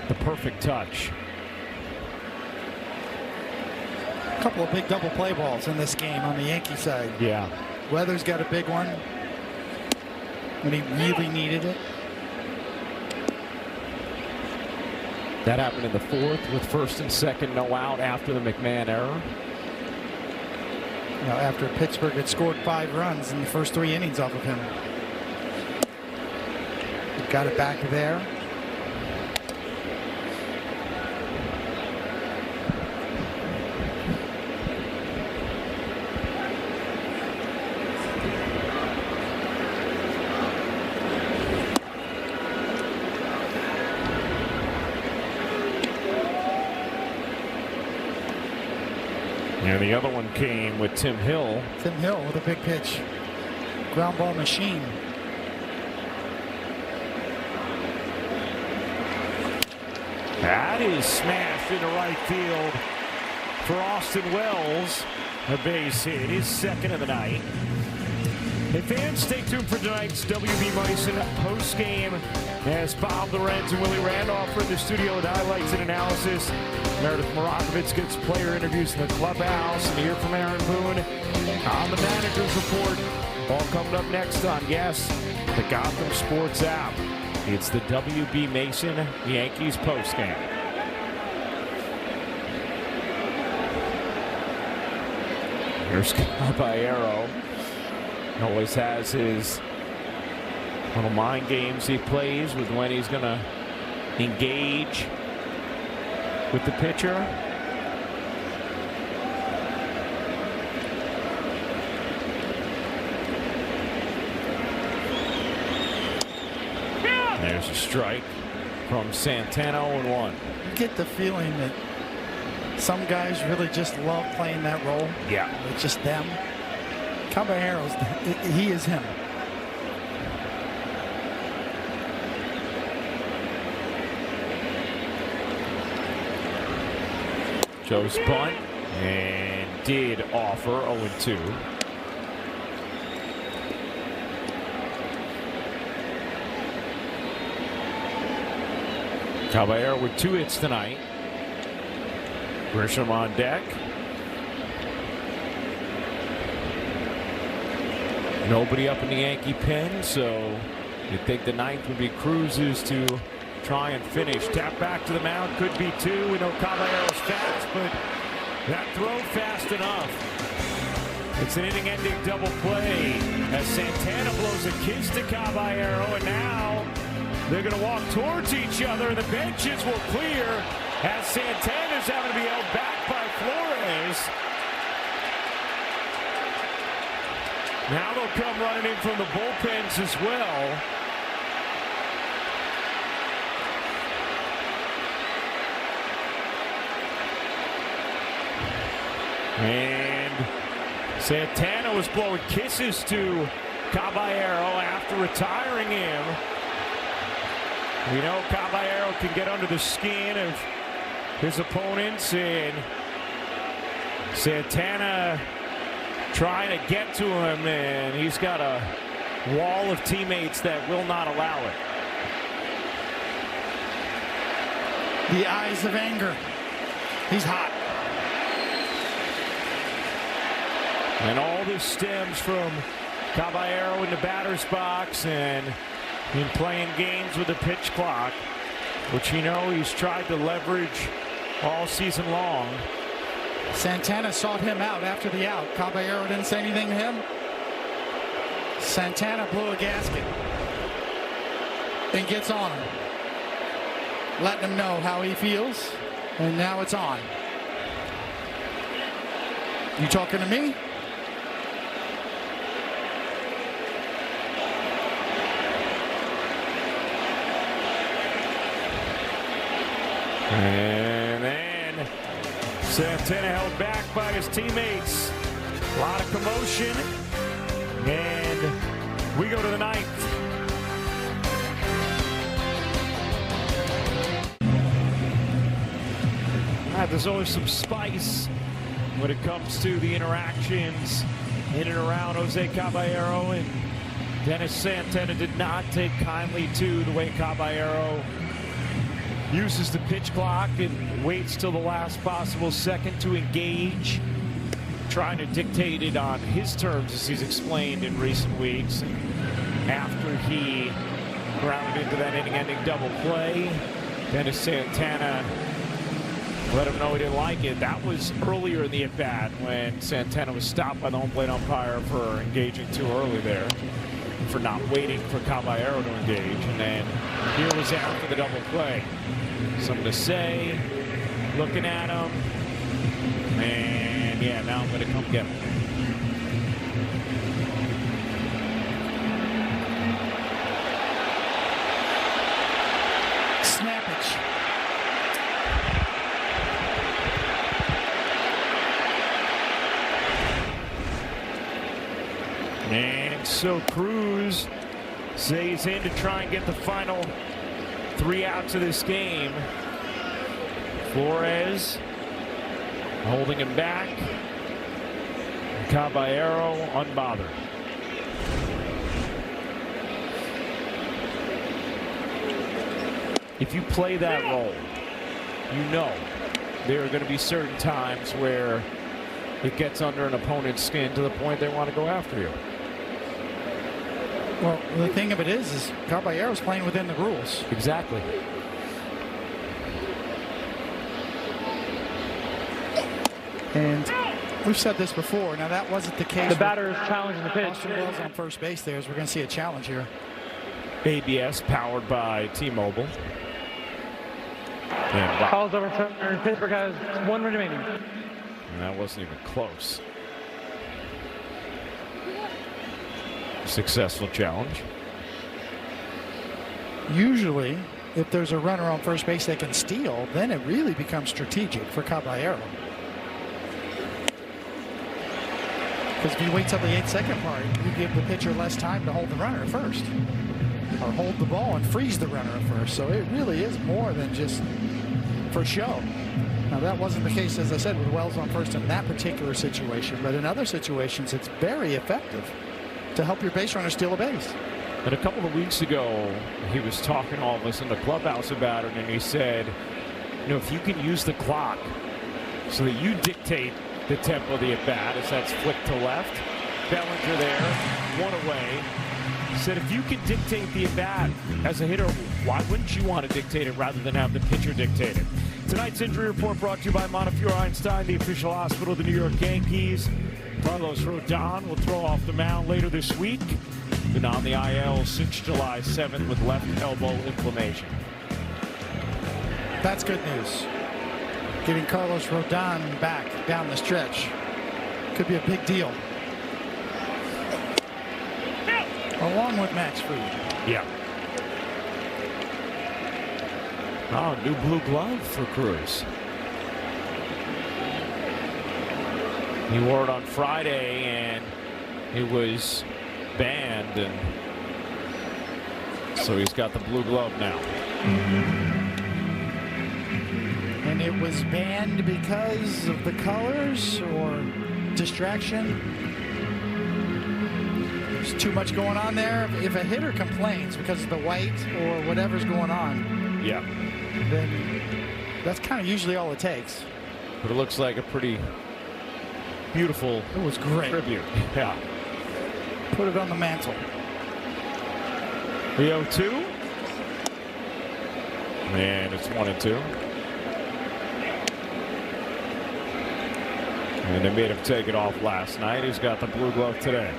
the perfect touch. A couple of big double play balls in this game on the Yankee side. Yeah. Weathers got a big one when he really needed it. That happened in the 4th with 1st and 2nd no out after the McMahon error. You know, after Pittsburgh had scored 5 runs in the first 3 innings off of him. He got it back there. And the other one came with Tim Hill. Tim Hill with a big pitch. Ground ball machine. That is smashed into right field for Austin Wells. A base hit, his 2nd of the night. Hey fans, stay tuned for tonight's WB Mason post-game as Bob Lorenz and Willie Randolph are in the studio with highlights and analysis. Meredith Morakovitz gets player interviews in the clubhouse, and hear from Aaron Boone on the manager's report. All coming up next on, yes, the Gotham Sports app. It's the WB Mason Yankees postgame. Here's Caballero. Always has his little mind games he plays with when he's going to engage with the pitcher. There's There's a strike from Santana, 0-1. You get the feeling that some guys really just love playing that role. Yeah. It's just them. Caballero's, he is him. Joe's bunt and did offer 0-2. Caballero with 2 hits tonight. Grisham on deck. Nobody up in the Yankee pen, so you'd think the ninth would be Cruz's to try and finish. Tap back to the mound, could be 2. We know Caballero's fast, but that throw fast enough. It's an inning-ending double play as Santana blows a kiss to Caballero, and now they're going to walk towards each other. The benches will clear as Santana's having to be held back by Flores. Now they'll come running in from the bullpens as well. And Santana was blowing kisses to Caballero after retiring him. We know Caballero can get under the skin of his opponents, and Santana trying to get to him, and he's got a wall of teammates that will not allow it. The eyes of anger. He's hot. And all this stems from Caballero in the batter's box and in playing games with the pitch clock, which you know he's tried to leverage all season long. Santana sought him out after the out. Caballero didn't say anything to him. Santana blew a gasket and gets on him, letting him know how he feels, and now it's on. You talking to me? And then Santana held back by his teammates. A lot of commotion. And we go to the ninth. There's always some spice when it comes to the interactions in and around Jose Caballero. And Dennis Santana did not take kindly to the way Caballero uses the pitch clock and waits till the last possible second to engage, trying to dictate it on his terms, as he's explained in recent weeks. And after he grounded into that inning-ending double play, Dennis Santana let him know he didn't like it. That was earlier in the at-bat when Santana was stopped by the home plate umpire for engaging too early there, for not waiting for Caballero to engage. And then here was after the double play. Something to say, looking at him, and yeah, now I'm going to come get him. Snappage. And so Cruz stays in to try and get the final 3 outs of this game. Flores holding him back. Caballero unbothered. If you play that role, you know there are going to be certain times where it gets under an opponent's skin to the point they want to go after you. Well, the thing of it is Caballero's playing within the rules. Exactly. And we've said this before. Now, that wasn't the case. The batter is challenging the pitch. Austin Wells on first base there, as we're going to see a challenge here. ABS powered by T-Mobile. Calls overturned. Pittsburgh has 1 remaining. And that wasn't even close. Successful challenge. Usually, if there's a runner on first base that can steal, then it really becomes strategic for Caballero. Because if you wait till the 8-second part, you give the pitcher less time to hold the runner at first. Or hold the ball and freeze the runner at first. So it really is more than just for show. Now, that wasn't the case, as I said, with Wells on first in that particular situation. But in other situations, it's very effective to help your base runner steal a base. And a couple of weeks ago, he was talking to all of us in the clubhouse about it, and he said, you know, if you can use the clock so that you dictate the tempo of the at-bat as that's flipped to left, Bellinger there, one away. He said if you can dictate the at-bat as a hitter, why wouldn't you want to dictate it rather than have the pitcher dictate it? Tonight's injury report brought to you by Montefiore Einstein, the official hospital of the New York Yankees. Carlos Rodon will throw off the mound later this week. Been on the IL since July 7th with left elbow inflammation. That's good news. Getting Carlos Rodon back down the stretch could be a big deal. Along with Max Fried. Yeah. Oh, new blue glove for Cruz. He wore it on Friday and it was banned, and so he's got the blue glove now. And it was banned because of the colors or distraction? There's too much going on there. If a hitter complains because of the white or whatever's going on, yeah, then that's kind of usually all it takes. But it looks like a pretty beautiful It was great. tribute. Yeah. Put it on the mantle. The 0-2. And it's 1-2. And they made him take it off last night. He's got the blue glove today.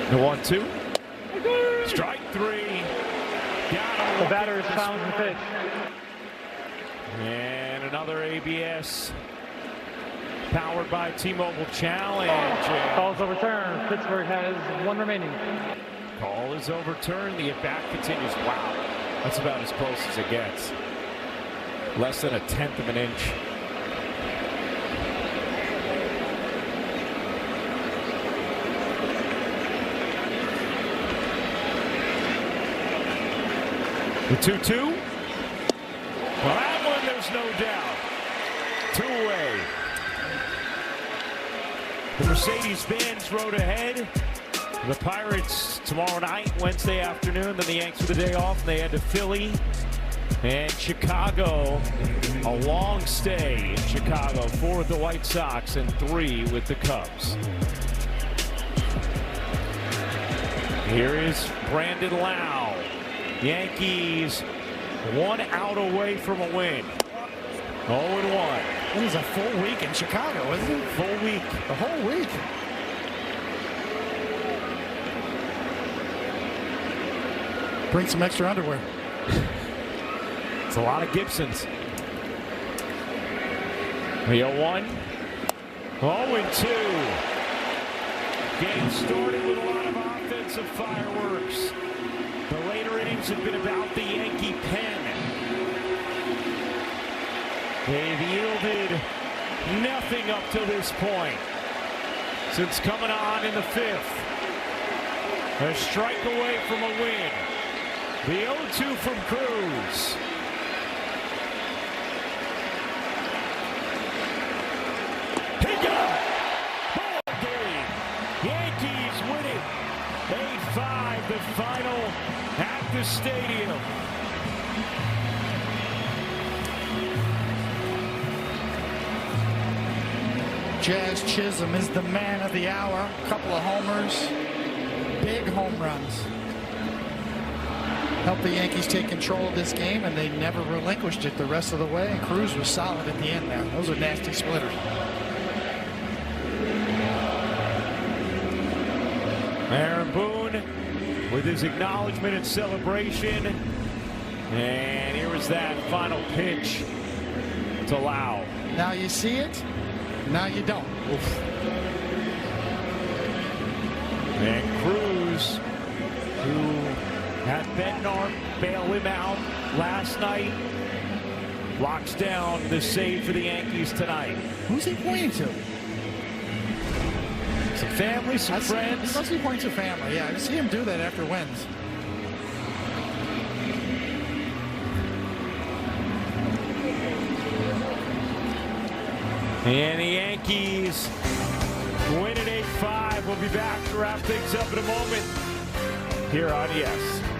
The 1-2. Strike three. The batter has found the pitch. And another ABS powered by T-Mobile challenge. Call's overturned. Pittsburgh has one remaining. Call is overturned. The at-bat continues. Wow. That's about as close as it gets. Less than 1/10 of an inch. The 2-2. Well, that one, there's no doubt. 2-away. The Mercedes-Benz road ahead. The Pirates tomorrow night, Wednesday afternoon. Then the Yanks with the day off. They head to Philly and Chicago. A long stay in Chicago. 4 with the White Sox and 3 with the Cubs. Here is Brandon Lau. Yankees 1 out away from a win. 0-1. It was a full week in Chicago, isn't it? Full week. The whole week. Bring some extra underwear. It's a lot of Gibsons. The 0-1. 0-2. Game started with a lot of offensive fireworks. The later innings have been about the Yankee pen. They've yielded nothing up to this point. Since coming on in the 5th. A strike away from a win. The 0-2 from Cruz. He got it! Ball game. Yankees win it. 8-5, the final at the stadium. Jazz Chisholm is the man of the hour. Couple of homers. Big home runs. Helped the Yankees take control of this game, and they never relinquished it the rest of the way. And Cruz was solid at the end there. Those are nasty splitters. Aaron Boone with his acknowledgement and celebration. And here was that final pitch to Lau. Now you see it, now you don't. Oof. And Cruz, who had Bednar bail him out last night, locks down the save for the Yankees tonight. Who's he pointing to? Some family, some friends. He must be pointing to family. Yeah, I see him do that after wins. And the Yankees win at 8-5. We'll be back to wrap things up in a moment here on Yes.